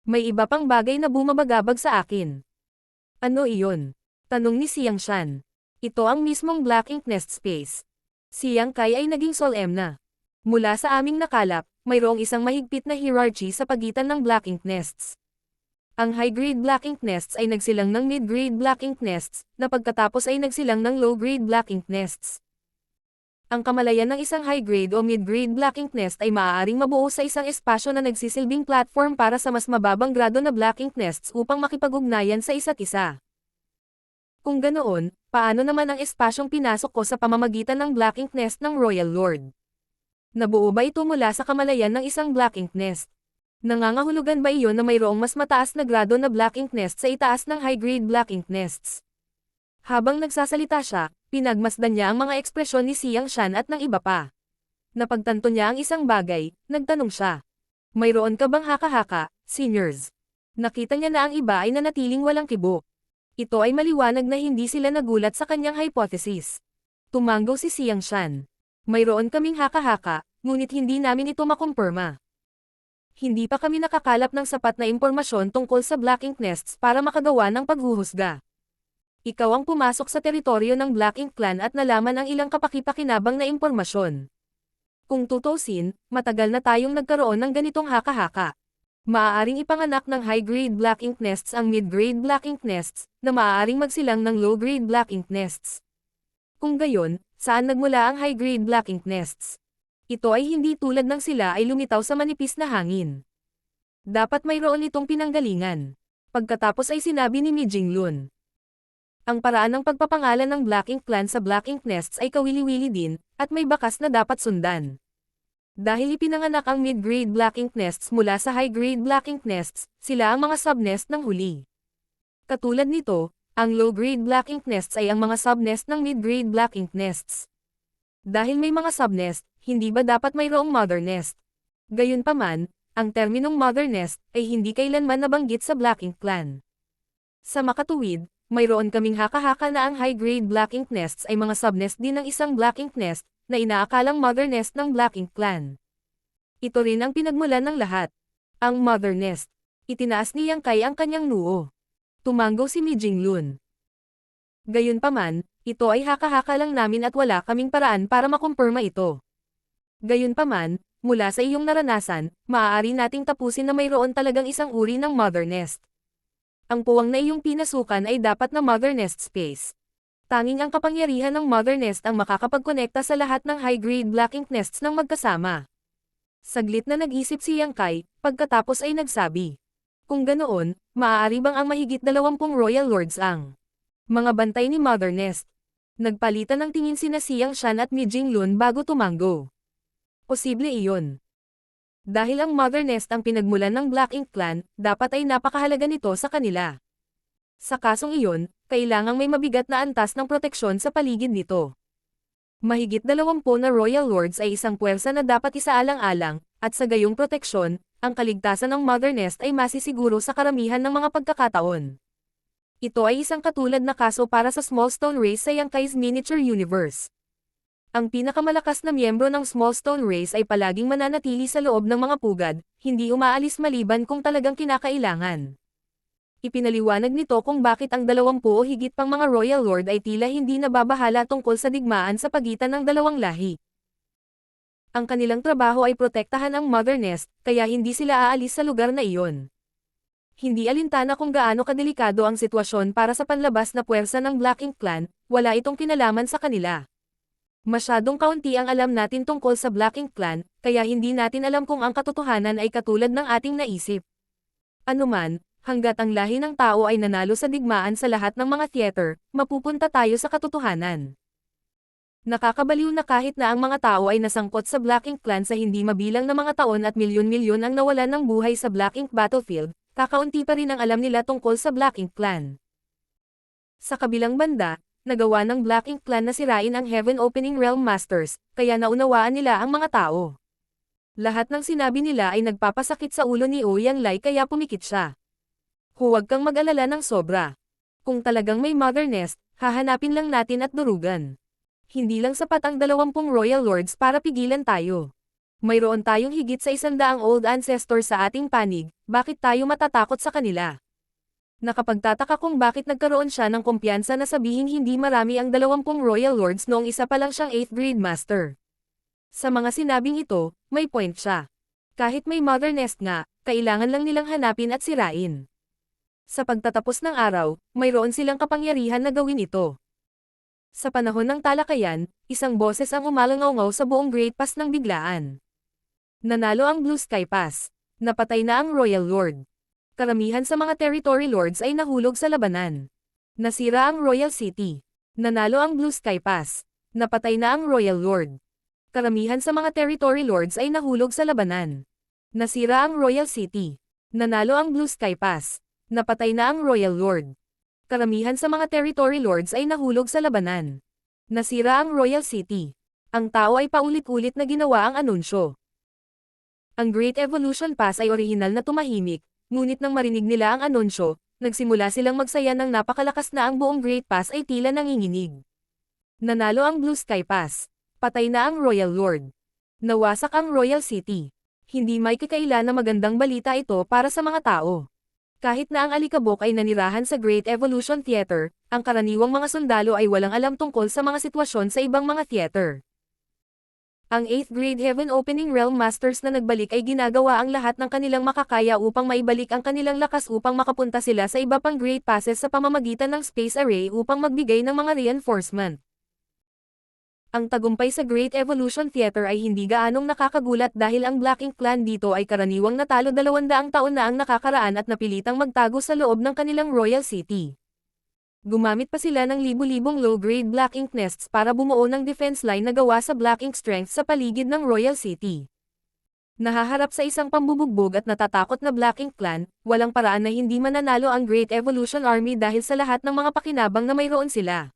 May iba pang bagay na bumabagabag sa akin. Ano iyon? Tanong ni Xiang Shan. Ito ang mismong Black Ink Nest Space. Si Yang Kai ay naging solemn. Mula sa aming nakalap, mayroong isang mahigpit na hierarchy sa pagitan ng Black Ink Nests. Ang high-grade Black Ink Nests ay nagsilang ng mid-grade Black Ink Nests, na pagkatapos ay nagsilang ng low-grade Black Ink Nests. Ang kamalayan ng isang high-grade o mid-grade Black Ink Nest ay maaaring mabuo sa isang espasyo na nagsisilbing platform para sa mas mababang grado na Black Ink Nests upang makipag-ugnayan sa isa't isa. Kung ganoon, paano naman ang espasyong pinasok ko sa pamamagitan ng Black Ink Nest ng Royal Lord? Nabuo ba ito mula sa kamalayan ng isang Black Ink Nest? Nangangahulugan ba iyon na mayroong mas mataas na grado na Black Ink Nest sa itaas ng high-grade Black Ink Nests? Habang nagsasalita siya, pinagmasdan niya ang mga ekspresyon ni Xiang Shan at ng iba pa. Napagtanto niya ang isang bagay, nagtanong siya. Mayroon ka bang haka-haka, seniors? Nakita niya na ang iba ay nanatiling walang kibo. Ito ay maliwanag na hindi sila nagulat sa kanyang hypothesis. Tumanggo si Xiang Shan. Mayroon kaming haka-haka, ngunit hindi namin ito makumpirma. Hindi pa kami nakakalap ng sapat na impormasyon tungkol sa Black Ink Nests para makagawa ng paghuhusga. Ikaw ang pumasok sa teritoryo ng Black Ink Clan at nalaman ang ilang kapaki-pakinabang na impormasyon. Kung tutusin, matagal na tayong nagkaroon ng ganitong haka-haka. Maaaring ipanganak ng high-grade Black Ink Nests ang mid-grade Black Ink Nests, na maaaring magsilang ng low-grade Black Ink Nests. Kung gayon, saan nagmula ang high-grade Black Ink Nests? Ito ay hindi tulad ng sila ay lumitaw sa manipis na hangin. Dapat mayroon itong pinanggalingan. Pagkatapos ay sinabi ni Mi Jinglun. Ang paraan ng pagpapangalan ng Black Ink Clan sa Black Ink Nests ay kawili-wili din, at may bakas na dapat sundan. Dahil ipinanganak ang mid-grade Black Ink Nests mula sa high-grade Black Ink Nests, sila ang mga subnest ng huli. Katulad nito, ang low-grade Black Ink Nests ay ang mga subnest ng mid-grade Black Ink Nests. Dahil may mga subnest, hindi ba dapat mayroong mother nest? Gayunpaman, ang terminong mother nest ay hindi kailanman nabanggit sa Black Ink Clan. Sa makatuwid, mayroon kaming haka-haka na ang high-grade Black Ink Nests ay mga subnest din ng isang Black Ink Nest, na inaakalang mother nest ng Black Ink Clan. Ito rin ang pinagmulan ng lahat. Ang mother nest. Itinaas ni Yang Kai ang kanyang noo. Tumanggo si Mi Jinglun. Gayunpaman, ito ay haka-haka lang namin at wala kaming paraan para makumpirma ito. Gayunpaman, mula sa iyong naranasan, maaari nating tapusin na mayroon talagang isang uri ng mother nest. Ang puwang na iyong pinasukan ay dapat na mother nest space. Tanging ang kapangyarihan ng mother nest ang makakapagkonekta sa lahat ng high-grade Black Ink Nests ng magkasama. Saglit na nag-isip si Yang Kai, pagkatapos ay nagsabi. Kung ganoon, maaari bang ang mahigit 20 Royal Lords ang mga bantay ni Mother Nest? Nagpalitan ng tingin sina Xiang Shan at Mi Jinglun bago tumanggo. Posible iyon. Dahil ang Mother Nest ang pinagmulan ng Black Ink Clan, dapat ay napakahalaga nito sa kanila. Sa kasong iyon, kailangang may mabigat na antas ng proteksyon sa paligid nito. Mahigit 20 na Royal Lords ay isang puwersa na dapat isaalang-alang, at sa gayong proteksyon, ang kaligtasan ng Mother Nest ay masisiguro sa karamihan ng mga pagkakataon. Ito ay isang katulad na kaso para sa Small Stone Race sa Yang Kai's Miniature Universe. Ang pinakamalakas na miyembro ng Small Stone Race ay palaging mananatili sa loob ng mga pugad, hindi umaalis maliban kung talagang kinakailangan. Ipinaliwanag nito kung bakit ang 20 o higit pang mga Royal Lord ay tila hindi nababahala tungkol sa digmaan sa pagitan ng dalawang lahi. Ang kanilang trabaho ay protektahan ang Mother Nest, kaya hindi sila aalis sa lugar na iyon. Hindi alintana kung gaano kadelikado ang sitwasyon para sa panlabas na puwersa ng Black Ink Clan, wala itong kinalaman sa kanila. Masyadong kaunti ang alam natin tungkol sa Black Ink Clan, kaya hindi natin alam kung ang katotohanan ay katulad ng ating naisip. Anuman, Hanggat ang lahi ng tao ay nanalo sa digmaan sa lahat ng mga theater, mapupunta tayo sa katotohanan. Nakakabaliw na kahit na ang mga tao ay nasangkot sa Black Ink Clan sa hindi mabilang na mga taon at milyon-milyon ang nawalan ng buhay sa Black Ink Battlefield, kakaunti pa rin ang alam nila tungkol sa Black Ink Clan. Sa kabilang banda, nagawa ng Black Ink Clan na sirain ang Heaven Opening Realm Masters, kaya naunawaan nila ang mga tao. Lahat ng sinabi nila ay nagpapasakit sa ulo ni Ouyang Lai kaya pumikit siya. Huwag kang mag-alala ng sobra. Kung talagang may Mother Nest, hahanapin lang natin at durugan. Hindi lang sapat ang 20 Royal Lords para pigilan tayo. Mayroon tayong higit sa 100 Old Ancestors sa ating panig, bakit tayo matatakot sa kanila? Nakapagtataka kung bakit nagkaroon siya ng kumpiyansa na sabihing hindi marami ang 20 Royal Lords noong isa pa lang siyang 8th Grade Master. Sa mga sinabing ito, may point siya. Kahit may Mother Nest nga, kailangan lang nilang hanapin at sirain. Sa pagtatapos ng araw, mayroon silang kapangyarihan na gawin ito. Sa panahon ng talakayan, isang boses ang umalangaw sa buong Great Pass ng biglaan. Nanalo ang Blue Sky Pass. Napatay na ang Royal Lord. Karamihan sa mga Territory Lords ay nahulog sa labanan. Nasira ang Royal City. Nanalo ang Blue Sky Pass. Napatay na ang Royal Lord. Karamihan sa mga Territory Lords ay nahulog sa labanan. Nasira ang Royal City. Nanalo ang Blue Sky Pass. Napatay na ang Royal Lord. Karamihan sa mga Territory Lords ay nahulog sa labanan. Nasira ang Royal City. Ang tao ay paulit-ulit na ginawa ang anunsyo. Ang Great Evolution Pass ay orihinal na tumahimik, ngunit nang marinig nila ang anunsyo, nagsimula silang magsaya ng napakalakas na ang buong Great Pass ay tila nanginginig. Nanalo ang Blue Sky Pass. Patay na ang Royal Lord. Nawasak ang Royal City. Hindi may kakaila na magandang balita ito para sa mga tao. Kahit na ang alikabok ay nanirahan sa Great Evolution Theater, ang karaniwang mga sundalo ay walang alam tungkol sa mga sitwasyon sa ibang mga theater. Ang 8th Grade Heaven Opening Realm Masters na nagbalik ay ginagawa ang lahat ng kanilang makakaya upang maibalik ang kanilang lakas upang makapunta sila sa iba pang Great Passes sa pamamagitan ng Space Array upang magbigay ng mga reinforcement. Ang tagumpay sa Great Evolution Theater ay hindi gaanong nakakagulat dahil ang Black Ink Clan dito ay karaniwang natalo 200 taon na ang nakakaraan at napilitang magtago sa loob ng kanilang Royal City. Gumamit pa sila ng libu-libong low-grade Black Ink Nests para bumuo ng defense line na gawa sa Black Ink Strength sa paligid ng Royal City. Nahaharap sa isang pambubugbog at natatakot na Black Ink Clan, walang paraan na hindi mananalo ang Great Evolution Army dahil sa lahat ng mga pakinabang na mayroon sila.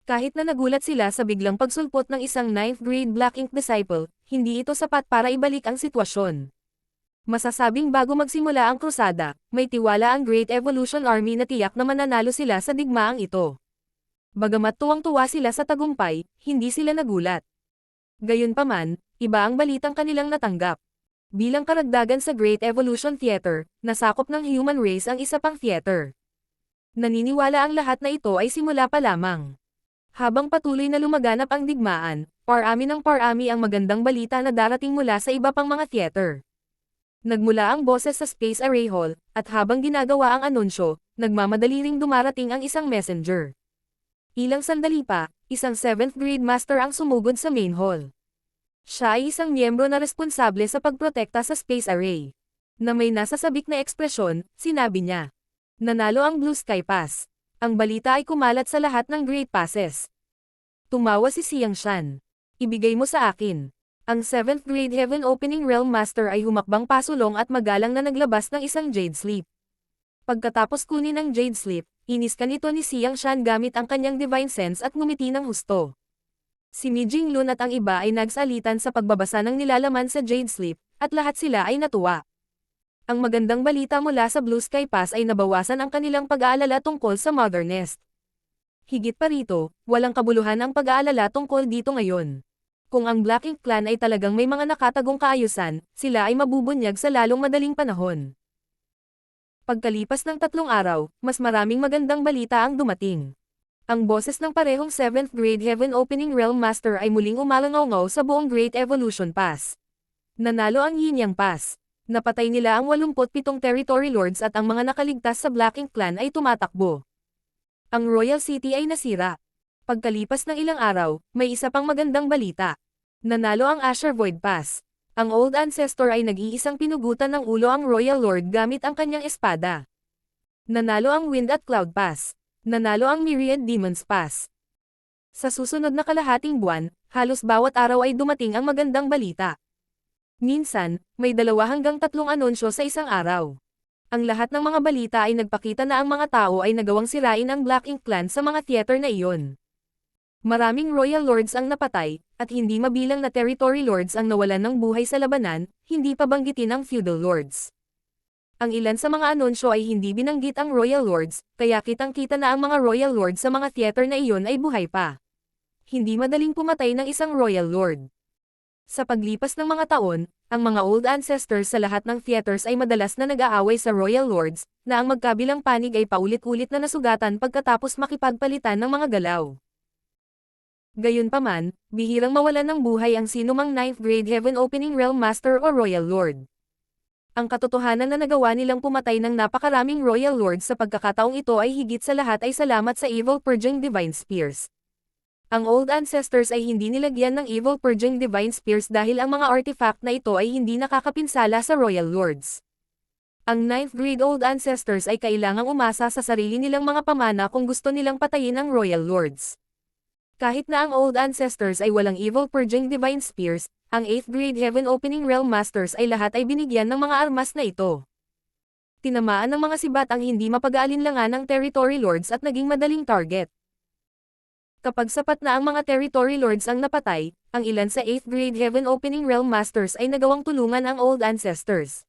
Kahit na nagulat sila sa biglang pagsulpot ng isang 9th grade Black Ink Disciple, hindi ito sapat para ibalik ang sitwasyon. Masasabing bago magsimula ang krusada, may tiwala ang Great Evolution Army na tiyak na mananalo sila sa digmaang ito. Bagamat tuwang-tuwa sila sa tagumpay, hindi sila nagulat. Gayunpaman, iba ang balitang kanilang natanggap. Bilang karagdagan sa Great Evolution Theater, nasakop ng human race ang isa pang theater. Naniniwala ang lahat na ito ay simula pa lamang. Habang patuloy na lumaganap ang digmaan, parami ng parami ang magandang balita na darating mula sa iba pang mga theater. Nagmula ang boses sa Space Array Hall, at habang ginagawa ang anunsyo, nagmamadali ring dumarating ang isang messenger. Ilang sandali pa, isang 7th grade master ang sumugod sa main hall. Siya ay isang miyembro na responsable sa pagprotekta sa Space Array. Na may nasasabik na ekspresyon, sinabi niya. Nanalo ang Blue Sky Pass. Ang balita ay kumalat sa lahat ng Great Passes. Tumawa si Xiang Shan. Ibigay mo sa akin. Ang 7th grade Heaven Opening Realm Master ay humakbang pasulong at magalang na naglabas ng isang Jade Sleep. Pagkatapos kunin ang Jade Sleep, iniskan ito ni Xiang Shan gamit ang kanyang Divine Sense at ngumiti ng husto. Si Mi Jinglun at ang iba ay nagsalitan sa pagbabasa ng nilalaman sa Jade Sleep, at lahat sila ay natuwa. Ang magandang balita mula sa Blue Sky Pass ay nabawasan ang kanilang pag-aalala tungkol sa Mother Nest. Higit pa rito, walang kabuluhan ang pag-aalala tungkol dito ngayon. Kung ang Black Ink Clan ay talagang may mga nakatagong kaayusan, sila ay mabubunyag sa lalong madaling panahon. Pagkalipas ng 3 araw, mas maraming magandang balita ang dumating. Ang boses ng parehong 7th grade Heaven Opening Realm Master ay muling umalangaw sa buong Great Evolution Pass. Nanalo ang Yin Yang Pass. Napatay nila ang 87 Territory Lords at ang mga nakaligtas sa Black Ink Clan ay tumatakbo. Ang Royal City ay nasira. Pagkalipas ng ilang araw, may isa pang magandang balita. Nanalo ang Asher Void Pass. Ang Old Ancestor ay nag-iisang pinugutan ng ulo ang Royal Lord gamit ang kanyang espada. Nanalo ang Wind at Cloud Pass. Nanalo ang Myriad Demons Pass. Sa susunod na kalahating buwan, halos bawat araw ay dumating ang magandang balita. Minsan, may 2 hanggang 3 anunsyo sa isang araw. Ang lahat ng mga balita ay nagpakita na ang mga tao ay nagawang sirain ang Black Ink Clan sa mga theater na iyon. Maraming Royal Lords ang napatay, at hindi mabilang na Territory Lords ang nawalan ng buhay sa labanan, hindi pa banggitin ang Feudal Lords. Ang ilan sa mga anunsyo ay hindi binanggit ang Royal Lords, kaya kitang-kita na ang mga Royal Lords sa mga theater na iyon ay buhay pa. Hindi madaling pumatay ng isang Royal Lord. Sa paglipas ng mga taon, ang mga Old Ancestors sa lahat ng theaters ay madalas na nag-aaway sa Royal Lords, na ang magkabilang panig ay paulit-ulit na nasugatan pagkatapos makipagpalitan ng mga galaw. Gayunpaman, bihirang mawalan ng buhay ang sinumang 9th grade Heaven Opening Realm Master o Royal Lord. Ang katotohanan na nagawa nilang pumatay ng napakaraming Royal Lords sa pagkakataong ito ay higit sa lahat ay salamat sa Evil Purging Divine Spears. Ang Old Ancestors ay hindi nilagyan ng Evil Purging Divine Spears dahil ang mga artifact na ito ay hindi nakakapinsala sa Royal Lords. Ang 9th grade Old Ancestors ay kailangang umasa sa sarili nilang mga pamana kung gusto nilang patayin ang Royal Lords. Kahit na ang Old Ancestors ay walang Evil Purging Divine Spears, ang 8th grade Heaven Opening Realm Masters ay lahat ay binigyan ng mga armas na ito. Tinamaan ng mga sibat ang hindi mapag-aalinlangan ng Territory Lords at naging madaling target. Kapag sapat na ang mga Territory Lords ang napatay, ang ilan sa 8th grade Heaven Opening Realm Masters ay nagawang tulungan ang Old Ancestors.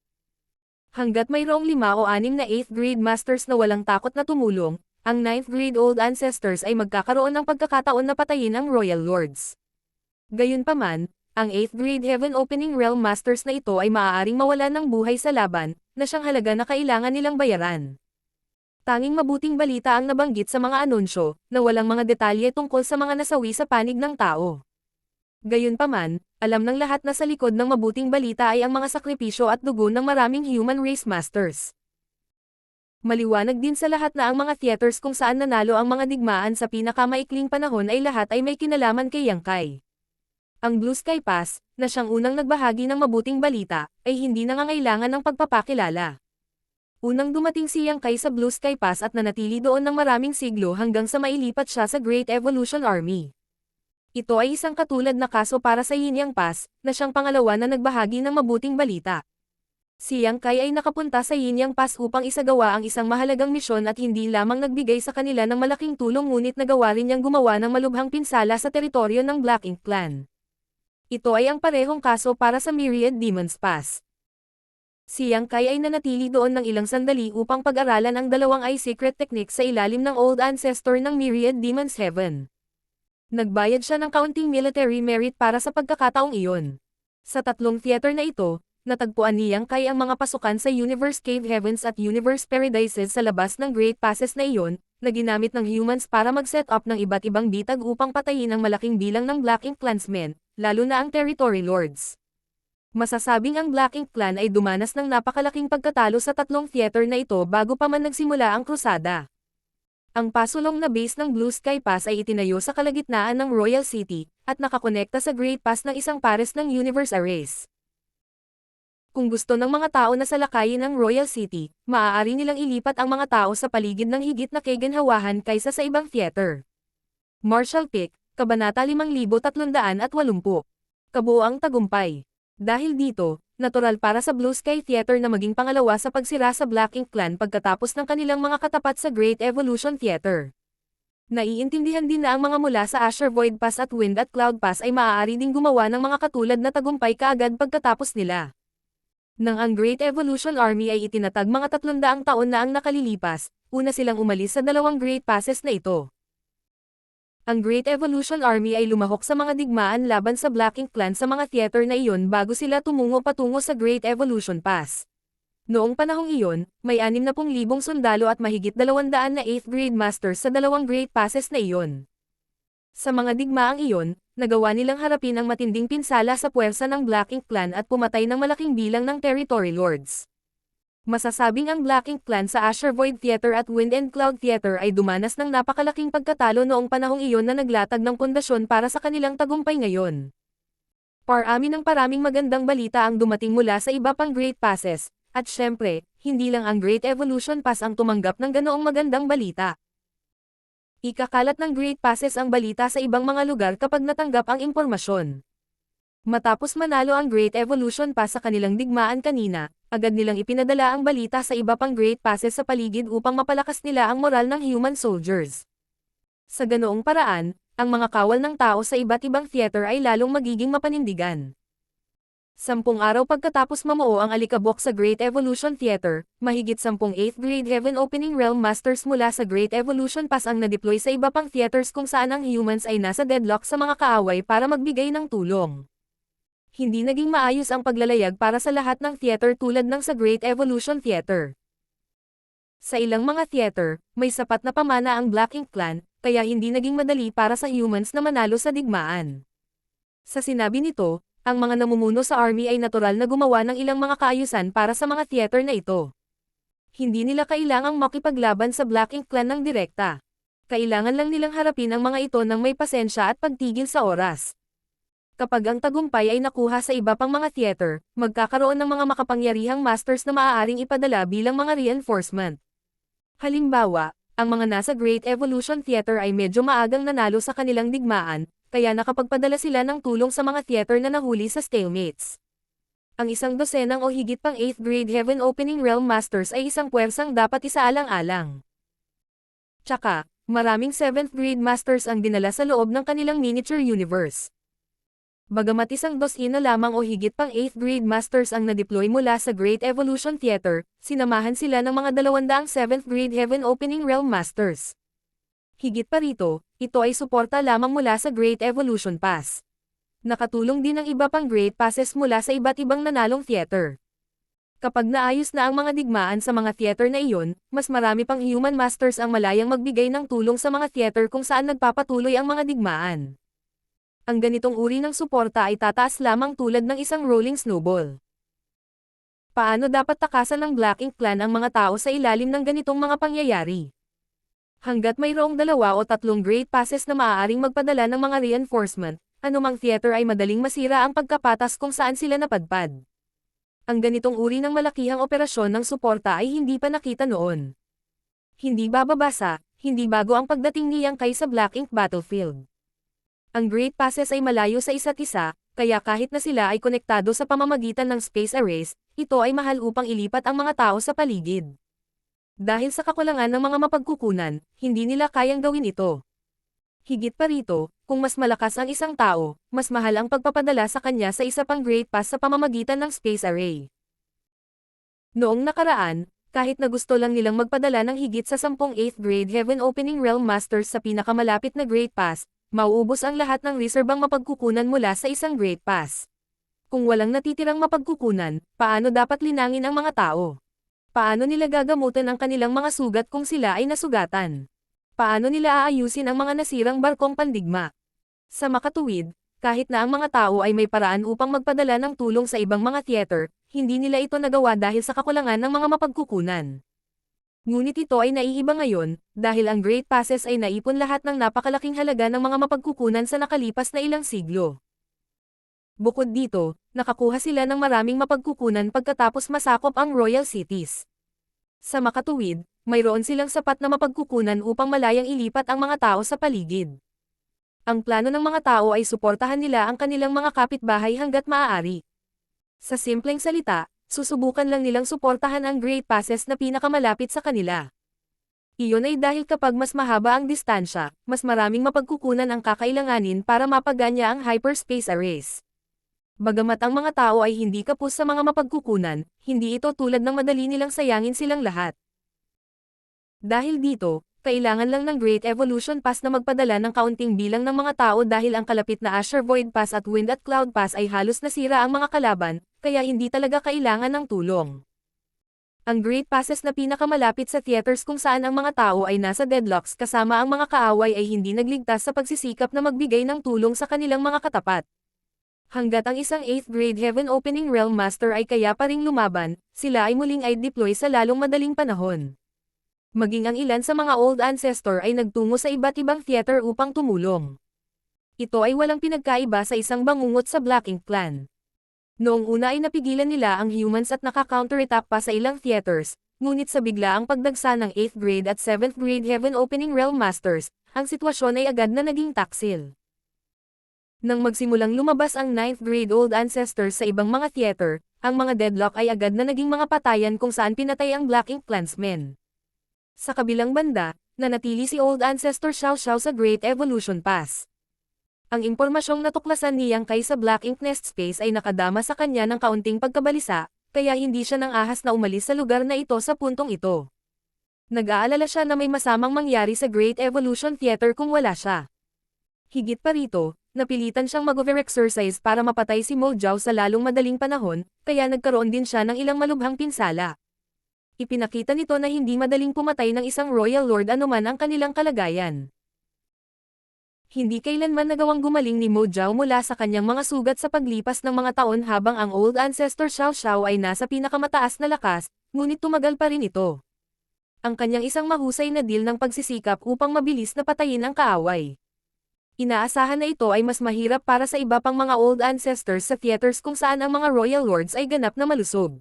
Hanggat mayroong 5 o 6 na 8th grade Masters na walang takot na tumulong, ang 9th grade Old Ancestors ay magkakaroon ng pagkakataon na patayin ang Royal Lords. Gayunpaman, ang 8th grade Heaven Opening Realm Masters na ito ay maaaring mawalan ng buhay sa laban, na siyang halaga na kailangan nilang bayaran. Tanging mabuting balita ang nabanggit sa mga anunsyo, na walang mga detalye tungkol sa mga nasawi sa panig ng tao. Gayunpaman, alam ng lahat na sa likod ng mabuting balita ay ang mga sakripisyo at dugo ng maraming human race masters. Maliwanag din sa lahat na ang mga theaters kung saan nanalo ang mga digmaan sa pinakamaikling panahon ay lahat ay may kinalaman kay Yang Kai. Ang Blue Sky Pass, na siyang unang nagbahagi ng mabuting balita, ay hindi nangangailangan ng pagpapakilala. Unang dumating si Yang Kai sa Blue Sky Pass at nanatili doon ng maraming siglo hanggang sa mailipat siya sa Great Evolution Army. Ito ay isang katulad na kaso para sa Yin Yang Pass, na siyang pangalawa na nagbahagi ng mabuting balita. Si Yang Kai ay nakapunta sa Yin Yang Pass upang isagawa ang isang mahalagang misyon at hindi lamang nagbigay sa kanila ng malaking tulong ngunit nagawa rin niyang gumawa ng malubhang pinsala sa teritoryo ng Black Ink Clan. Ito ay ang parehong kaso para sa Myriad Demons Pass. Si Yang Kai ay nanatili doon ng ilang sandali upang pag-aralan ang 2 eye secret technique sa ilalim ng Old Ancestor ng Myriad Demons Heaven. Nagbayad siya ng kaunting military merit para sa pagkakataong iyon. Sa 3 theater na ito, natagpuan ni Yang Kai ang mga pasukan sa Universe Cave Heavens at Universe Paradises sa labas ng Great Passes na iyon, na ginamit ng humans para mag-set up ng iba't ibang bitag upang patayin ang malaking bilang ng Black Ink Clansmen, lalo na ang Territory Lords. Masasabing ang Black Ink Clan ay dumanas ng napakalaking pagkatalo sa 3 theater na ito bago pa man nagsimula ang krusada. Ang pasulong na base ng Blue Sky Pass ay itinayo sa kalagitnaan ng Royal City, at nakakonekta sa Great Pass ng isang pares ng Universe Arrays. Kung gusto ng mga tao na salakayin ang Royal City, maaari nilang ilipat ang mga tao sa paligid ng higit na kaginhawahan kaysa sa ibang theater. Marshall Pick, Kabanata 5380. Kabuoang tagumpay. Dahil dito, natural para sa Blue Sky Theater na maging pangalawa sa pagsira sa Black Ink Clan pagkatapos ng kanilang mga katapat sa Great Evolution Theater. Naiintindihan din na ang mga mula sa Azure Void Pass at Wind at Cloud Pass ay maaari ding gumawa ng mga katulad na tagumpay kaagad pagkatapos nila. Nang ang Great Evolution Army ay itinatag mga 300 taon na ang nakalilipas, una silang umalis sa 2 Great Passes na ito. Ang Great Evolution Army ay lumahok sa mga digmaan laban sa Black Ink Clan sa mga theater na iyon bago sila tumungo patungo sa Great Evolution Pass. Noong panahong iyon, may 60,000 sundalo at mahigit 200 na 8th grade masters sa 2 Great Passes na iyon. Sa mga digmaang iyon, nagawa nilang harapin ang matinding pinsala sa puwersa ng Black Ink Clan at pumatay ng malaking bilang ng Territory Lords. Masasabing ang Black Ink Clan sa Azure Void Theater at Wind and Cloud Theater ay dumanas ng napakalaking pagkatalo noong panahong iyon na naglatag ng pundasyon para sa kanilang tagumpay ngayon. Parami ng paraming magandang balita ang dumating mula sa iba pang Great Passes, At syempre, hindi lang ang Great Evolution Pass ang tumanggap ng ganoong magandang balita. Ikakalat ng Great Passes ang balita sa ibang mga lugar kapag natanggap ang impormasyon. Matapos manalo ang Great Evolution Pass sa kanilang digmaan kanina, agad nilang ipinadala ang balita sa iba pang Great Passes sa paligid upang mapalakas nila ang moral ng human soldiers. Sa ganoong paraan, ang mga kawal ng tao sa iba't ibang theater ay lalong magiging mapanindigan. 10 araw pagkatapos mamuo ang alikabok sa Great Evolution Theater, mahigit 10 8th grade Heaven Opening Realm Masters mula sa Great Evolution Pass ang na-deploy sa iba pang theaters kung saan ang humans ay nasa deadlock sa mga kaaway para magbigay ng tulong. Hindi naging maayos ang paglalayag para sa lahat ng theater tulad ng sa Great Evolution Theater. Sa ilang mga theater, may sapat na pamana ang Black Ink Clan, kaya hindi naging madali para sa humans na manalo sa digmaan. Sa sinabi nito, ang mga namumuno sa army ay natural na gumawa ng ilang mga kaayusan para sa mga theater na ito. Hindi nila kailangang makipaglaban sa Black Ink Clan ng direkta. Kailangan lang nilang harapin ang mga ito ng may pasensya at pagtigil sa oras. Kapag ang tagumpay ay nakuha sa iba pang mga theater, magkakaroon ng mga makapangyarihang masters na maaaring ipadala bilang mga reinforcement. Halimbawa, ang mga nasa Great Evolution Theater ay medyo maagang nanalo sa kanilang digmaan, kaya nakapagpadala sila ng tulong sa mga theater na nahuli sa stalemates. Ang 100 o higit pang 8th grade Heaven Opening Realm Masters ay isang puwersang dapat isaalang-alang. Tsaka, maraming 7th grade Masters ang dinala sa loob ng kanilang miniature universe. Bagamat 100 na lamang o higit pang 8th grade Masters ang na-deploy mula sa Great Evolution Theater, sinamahan sila ng mga 200 7th grade Heaven Opening Realm Masters. Higit pa rito, ito ay suporta lamang mula sa Great Evolution Pass. Nakatulong din ang iba pang Great Passes mula sa iba't ibang nanalong theater. Kapag naayos na ang mga digmaan sa mga theater na iyon, mas marami pang human masters ang malayang magbigay ng tulong sa mga theater kung saan nagpapatuloy ang mga digmaan. Ang ganitong uri ng suporta ay tataas lamang tulad ng isang rolling snowball. Paano dapat takasan ng Black Ink Clan ang mga tao sa ilalim ng ganitong mga pangyayari? Hanggat mayroong 2 o 3 Great Passes na maaaring magpadala ng mga reinforcement, anumang theater ay madaling masira ang pagkapatas kung saan sila napadpad. Ang ganitong uri ng malakihang operasyon ng suporta ay hindi pa nakita noon. Hindi bababasa, hindi bago ang pagdating ni Yang Kai sa Black Ink Battlefield. Ang Great Passes ay malayo sa isa't isa, kaya kahit na sila ay konektado sa pamamagitan ng space arrays, ito ay mahal upang ilipat ang mga tao sa paligid. Dahil sa kakulangan ng mga mapagkukunan, hindi nila kayang gawin ito. Higit pa rito, kung mas malakas ang isang tao, mas mahal ang pagpapadala sa kanya sa isa pang Great Pass sa pamamagitan ng space array. Noong nakaraan, kahit na gusto lang nilang magpadala ng higit sa 10 8th grade Heaven Opening Realm Masters sa pinakamalapit na Great Pass, mauubos ang lahat ng reserbang mapagkukunan mula sa isang Great Pass. Kung walang natitirang mapagkukunan, paano dapat linangin ang mga tao? Paano nila gagamutan ang kanilang mga sugat kung sila ay nasugatan? Paano nila aayusin ang mga nasirang barkong pandigma? Sa makatuwid, kahit na ang mga tao ay may paraan upang magpadala ng tulong sa ibang mga theater, hindi nila ito nagawa dahil sa kakulangan ng mga mapagkukunan. Ngunit ito ay naiiba ngayon, dahil ang Great Passes ay naipon lahat ng napakalaking halaga ng mga mapagkukunan sa nakalipas na ilang siglo. Bukod dito, nakakuha sila ng maraming mapagkukunan pagkatapos masakop ang royal cities. Sa makatuwid, mayroon silang sapat na mapagkukunan upang malayang ilipat ang mga tao sa paligid. Ang plano ng mga tao ay suportahan nila ang kanilang mga kapitbahay hanggat maaari. Sa simpleng salita, susubukan lang nilang suportahan ang Great Passes na pinakamalapit sa kanila. Iyon ay dahil kapag mas mahaba ang distansya, mas maraming mapagkukunan ang kakailanganin para mapaganya ang hyperspace arrays. Bagamat ang mga tao ay hindi kapos sa mga mapagkukunan, hindi ito tulad ng madali nilang sayangin silang lahat. Dahil dito, kailangan lang ng Great Evolution Pass na magpadala ng kaunting bilang ng mga tao dahil ang kalapit na Azure Void Pass at Wind at Cloud Pass ay halos nasira ang mga kalaban, kaya hindi talaga kailangan ng tulong. Ang Great Passes na pinakamalapit sa theaters kung saan ang mga tao ay nasa deadlocks kasama ang mga kaaway ay hindi nagligtas sa pagsisikap na magbigay ng tulong sa kanilang mga katapat. Hanggat ang isang 8th grade Heaven Opening Realm Master ay kaya pa ring lumaban, sila ay muling ay deploy sa lalong madaling panahon. Maging ang ilan sa mga old ancestor ay nagtungo sa iba't ibang theater upang tumulong. Ito ay walang pinagkaiba sa isang bangungot sa Black Ink Clan. Noong una ay napigilan nila ang humans at naka-counterattack pa sa ilang theaters, ngunit sa biglaang pagdagsa ng 8th grade at 7th grade Heaven Opening Realm Masters, ang sitwasyon ay agad na naging taksil. Nang magsimulang lumabas ang 9th grade Old Ancestors sa ibang mga theater, ang mga deadlock ay agad na naging mga patayan kung saan pinatay ang Black Ink Clansmen. Sa kabilang banda, nanatili si Old Ancestor Xiao Xiao sa Great Evolution Pass. Ang impormasyong natuklasan ni Yang Kai sa Black Ink Nest Space ay nakadama sa kanya ng kaunting pagkabalisa, kaya hindi siya nang ahas na umalis sa lugar na ito sa puntong ito. Nag-aalala siya na may masamang mangyari sa Great Evolution Theater kung wala siya. Higit pa rito, napilitan siyang mag-over-exercise para mapatay si Mo Jiao sa lalong madaling panahon, kaya nagkaroon din siya ng ilang malubhang pinsala. Ipinakita nito na hindi madaling pumatay ng isang Royal Lord anuman ang kanilang kalagayan. Hindi kailanman nagawang gumaling ni Mo Jiao mula sa kanyang mga sugat sa paglipas ng mga taon habang ang Old Ancestor Xiao Xiao ay nasa pinakamataas na lakas, ngunit tumagal pa rin ito. Ang kanyang isang mahusay na deal ng pagsisikap upang mabilis na patayin ang kaaway. Inaasahan na ito ay mas mahirap para sa iba pang mga Old Ancestors sa theaters kung saan ang mga Royal Lords ay ganap na malusog.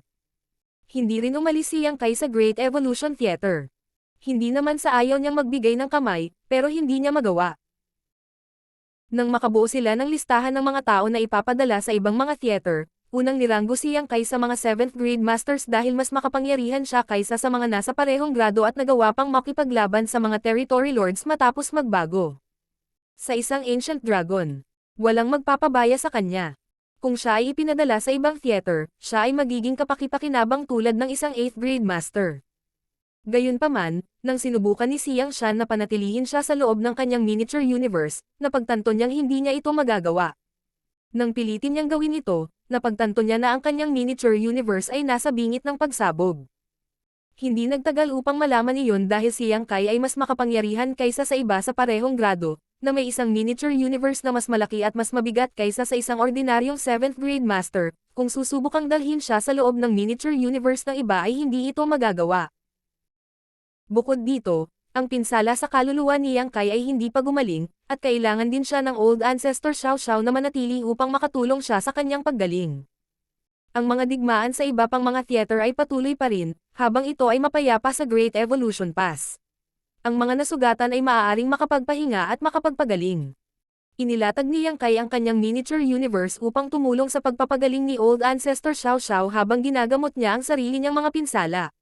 Hindi rin umalis si Yang Kai sa Great Evolution Theater. Hindi naman sa ayaw niyang magbigay ng kamay, pero hindi niya magawa. Nang makabuo sila ng listahan ng mga tao na ipapadala sa ibang mga theater, unang niranggo si Yang Kai sa mga 7th grade masters dahil mas makapangyarihan siya kaysa sa mga nasa parehong grado at nagawa pang makipaglaban sa mga territory lords matapos magbago. Sa isang ancient dragon, walang magpapabaya sa kanya. Kung siya ay ipinadala sa ibang theater, siya ay magiging kapaki-pakinabang tulad ng isang 8th grade master. Gayunpaman, nang sinubukan ni Xiang Shan na panatilihin siya sa loob ng kanyang miniature universe, napagtanto niyang hindi niya ito magagawa. Nang pilitin niyang gawin ito, napagtanto niya na ang kanyang miniature universe ay nasa bingit ng pagsabog. Hindi nagtagal upang malaman iyon dahil si Yang Kai ay mas makapangyarihan kaysa sa iba sa parehong grado, na may isang miniature universe na mas malaki at mas mabigat kaysa sa isang ordinaryong 7th grade master. Kung susubukang dalhin siya sa loob ng miniature universe ng iba ay hindi ito magagawa. Bukod dito, ang pinsala sa kaluluwa ni Yang Kai ay hindi pa gumaling, at kailangan din siya ng Old Ancestor Xiao Xiao na manatili upang makatulong siya sa kanyang paggaling. Ang mga digmaan sa iba pang mga theater ay patuloy pa rin, habang ito ay mapayapa sa Great Evolution Pass. Ang mga nasugatan ay maaaring makapagpahinga at makapagpagaling. Inilatag ni Yang Kai ang kanyang miniature universe upang tumulong sa pagpapagaling ni Old Ancestor Xiao Xiao habang ginagamot niya ang sarili niyang mga pinsala.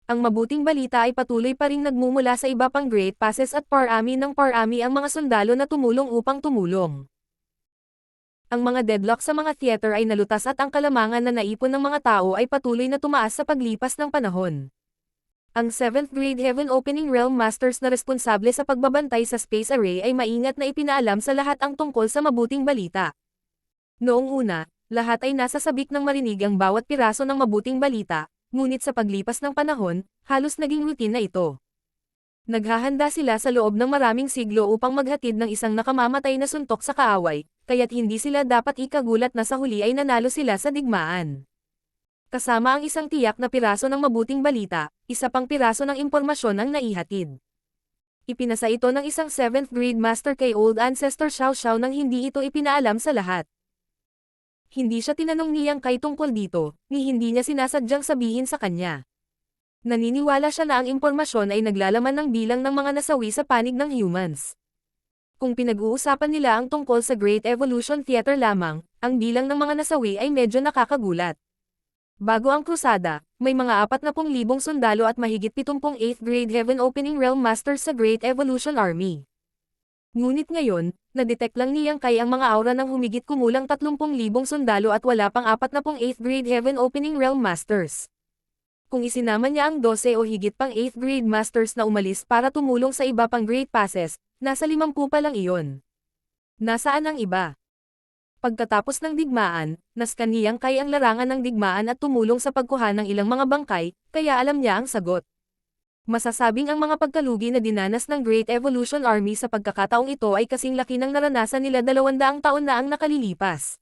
Ang mabuting balita ay patuloy pa ring nagmumula sa iba pang Great Passes at parami ng parami ang mga sundalo na tumulong upang tumulong. Ang mga deadlock sa mga theater ay nalutas at ang kalamangan na naipon ng mga tao ay patuloy na tumaas sa paglipas ng panahon. Ang 7th grade Heaven Opening Realm Masters na responsable sa pagbabantay sa Space Array ay maingat na ipinaalam sa lahat ang tungkol sa mabuting balita. Noong una, lahat ay nasa sabik ng marinig ang bawat piraso ng mabuting balita. Ngunit sa paglipas ng panahon, halos naging routine na ito. Naghahanda sila sa loob ng maraming siglo upang maghatid ng isang nakamamatay na suntok sa kaaway, kaya't hindi sila dapat ikagulat na sa huli ay nanalo sila sa digmaan. Kasama ang isang tiyak na piraso ng mabuting balita, isa pang piraso ng impormasyon ang naihatid. Ipinasa ito ng isang 7th grade master kay Old Ancestor Xiao Xiao nang hindi ito ipinaalam sa lahat. Hindi siya tinanong ni Yang Kai tungkol dito, ni hindi niya sinasadyang sabihin sa kanya. Naniniwala siya na ang impormasyon ay naglalaman ng bilang ng mga nasawi sa panig ng humans. Kung pinag-uusapan nila ang tungkol sa Great Evolution Theater lamang, ang bilang ng mga nasawi ay medyo nakakagulat. Bago ang krusada, may mga 40,000 sundalo at mahigit 70 8th grade Heaven Opening Realm Masters sa Great Evolution Army. Ngunit ngayon, na-detect lang ni Yang Kai ang mga aura ng humigit kumulang 30,000 sundalo at wala pang 48th grade Heaven Opening Realm Masters. Kung isinama niya ang 12 o higit pang 8th grade Masters na umalis para tumulong sa iba pang Great Passes, nasa 50 pa lang iyon. Nasaan ang iba? Pagkatapos ng digmaan, naskan ni Yang Kai ang larangan ng digmaan at tumulong sa pagkuha ng ilang mga bangkay, kaya alam niya ang sagot. Masasabing ang mga pagkalugi na dinanas ng Great Evolution Army sa pagkakataong ito ay kasing laki ng naranasan nila 200 taon na ang nakalilipas.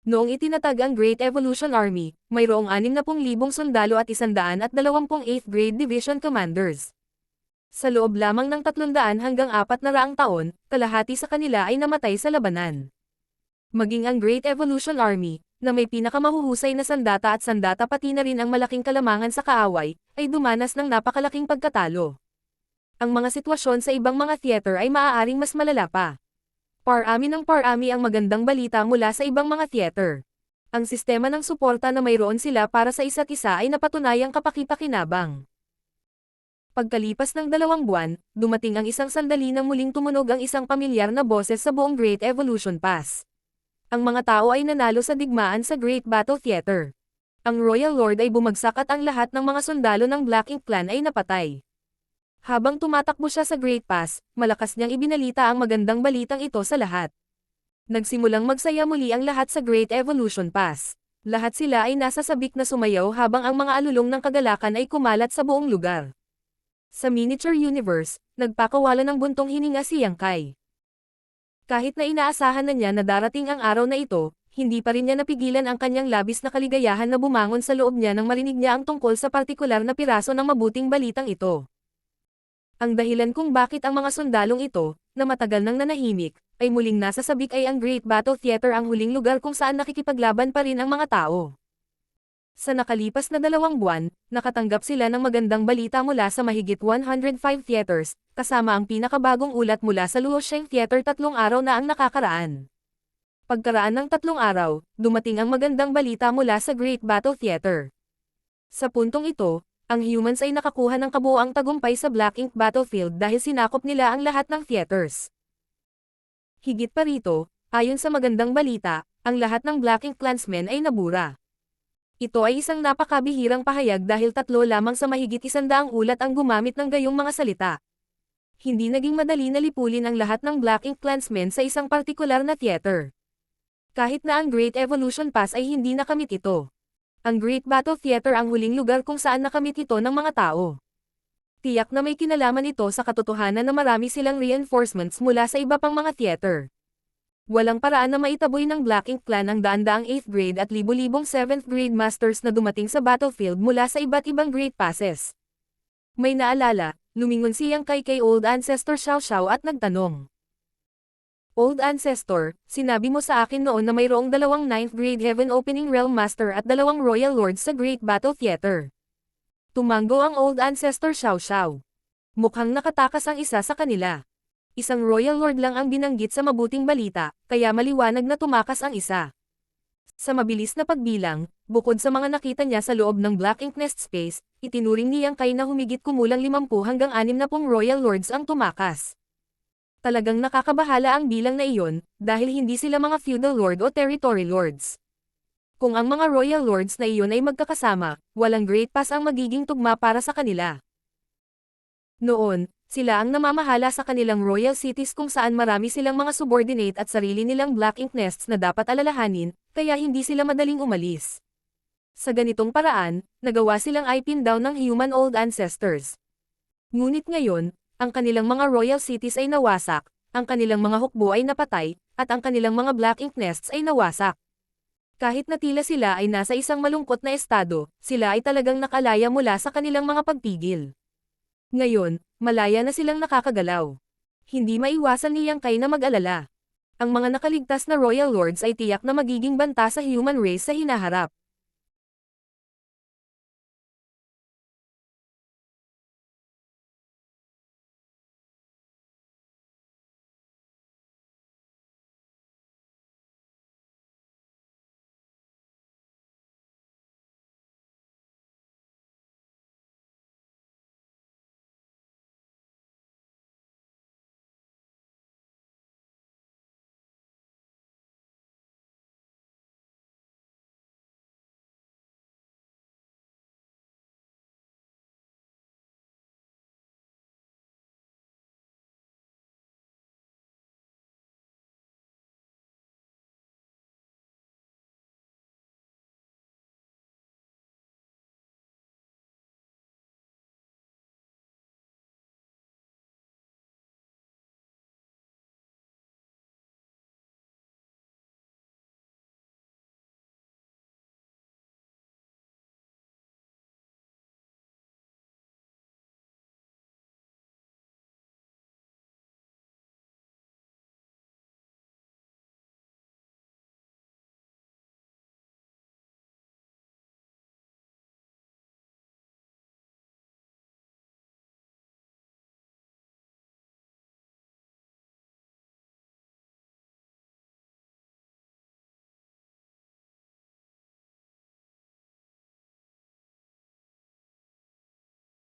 Noong itinatag ang Great Evolution Army, mayroong 60,000 sundalo at 128th Grade Division Commanders. Sa loob lamang ng 300 hanggang 400 taon, kalahati sa kanila ay namatay sa labanan. Maging ang Great Evolution Army, na may pinakamahuhusay na sandata at sandata pati na rin ang malaking kalamangan sa kaaway, ay dumanas ng napakalaking pagkatalo. Ang mga sitwasyon sa ibang mga theater ay maaaring mas malala pa. Parami ng parami ang magandang balita mula sa ibang mga theater. Ang sistema ng suporta na mayroon sila para sa isa't isa ay napatunayang kapaki-pakinabang. Pagkalipas ng 2 buwan, dumating ang isang sandali nang muling tumunog ang isang pamilyar na boses sa buong Great Evolution Pass. Ang mga tao ay nanalo sa digmaan sa Great Battle Theater. Ang Royal Lord ay bumagsak at ang lahat ng mga sundalo ng Black Ink Clan ay napatay. Habang tumatakbo siya sa Great Pass, malakas niyang ibinalita ang magandang balitang ito sa lahat. Nagsimulang magsaya muli ang lahat sa Great Evolution Pass. Lahat sila ay nasa sabik na sumayaw habang ang mga alulong ng kagalakan ay kumalat sa buong lugar. Sa miniature universe, nagpakawala ng buntong hininga si Yang Kai. Kahit na inaasahan na niya na darating ang araw na ito, hindi pa rin niya napigilan ang kanyang labis na kaligayahan na bumangon sa loob niya nang marinig niya ang tungkol sa partikular na piraso ng mabuting balitang ito. Ang dahilan kung bakit ang mga sundalong ito, na matagal nang nanahimik, ay muling nasa sabik ay ang Great Battle Theater ang huling lugar kung saan nakikipaglaban pa rin ang mga tao. Sa nakalipas na 2 buwan, nakatanggap sila ng magandang balita mula sa mahigit 105 theaters, kasama ang pinakabagong ulat mula sa Luosheng Theater 3 araw na ang nakakaraan. Pagkaraan ng 3 araw, dumating ang magandang balita mula sa Great Battle Theater. Sa puntong ito, ang humans ay nakakuha ng kabuoang tagumpay sa Black Ink Battlefield dahil sinakop nila ang lahat ng theaters. Higit pa rito, ayon sa magandang balita, ang lahat ng Black Ink Clansmen ay nabura. Ito ay isang napakabihirang pahayag dahil 3 lamang sa mahigit 100 ulat ang gumamit ng gayong mga salita. Hindi naging madali na lipulin ang lahat ng Black Ink Clansmen sa isang partikular na theater. Kahit na ang Great Evolution Pass ay hindi nakamit ito. Ang Great Battle Theater ang huling lugar kung saan nakamit ito ng mga tao. Tiyak na may kinalaman ito sa katotohanan na marami silang reinforcements mula sa iba pang mga theater. Walang paraan na maitaboy ng Black Ink Clan ang daan-daang 8th grade at libo-libong 7th grade masters na dumating sa battlefield mula sa iba't ibang Great Passes. May naalala, lumingon si Yang Kai kay Old Ancestor Xiao Xiao at nagtanong. Old Ancestor, sinabi mo sa akin noon na mayroong 2 9th grade Heaven Opening Realm Master at 2 Royal Lords sa Great Battle Theater. Tumango ang Old Ancestor Xiao Xiao. Mukhang nakatakas ang isa sa kanila. Isang Royal Lord lang ang binanggit sa mabuting balita, kaya maliwanag na tumakas ang isa. Sa mabilis na pagbilang, bukod sa mga nakita niya sa loob ng Black Ink Nest Space, itinuring ni Yang Kai na humigit kumulang 50 hanggang 60 Royal Lords ang tumakas. Talagang nakakabahala ang bilang na iyon, dahil hindi sila mga feudal lord o territory lords. Kung ang mga royal lords na iyon ay magkakasama, walang Great Pass ang magiging tugma para sa kanila. Noon, sila ang namamahala sa kanilang royal cities kung saan marami silang mga subordinate at sarili nilang Black Ink Nests na dapat alalahanin, kaya hindi sila madaling umalis. Sa ganitong paraan, nagawa silang i-pin down ng human old ancestors. Ngunit ngayon, ang kanilang mga royal cities ay nawasak, ang kanilang mga hukbo ay napatay, at ang kanilang mga Black Ink Nests ay nawasak. Kahit na tila sila ay nasa isang malungkot na estado, sila ay talagang nakalaya mula sa kanilang mga pagpigil. Ngayon, malaya na silang nakakagalaw. Hindi maiwasan ni Yang Kai na mag-alala. Ang mga nakaligtas na Royal Lords ay tiyak na magiging banta sa human race sa hinaharap.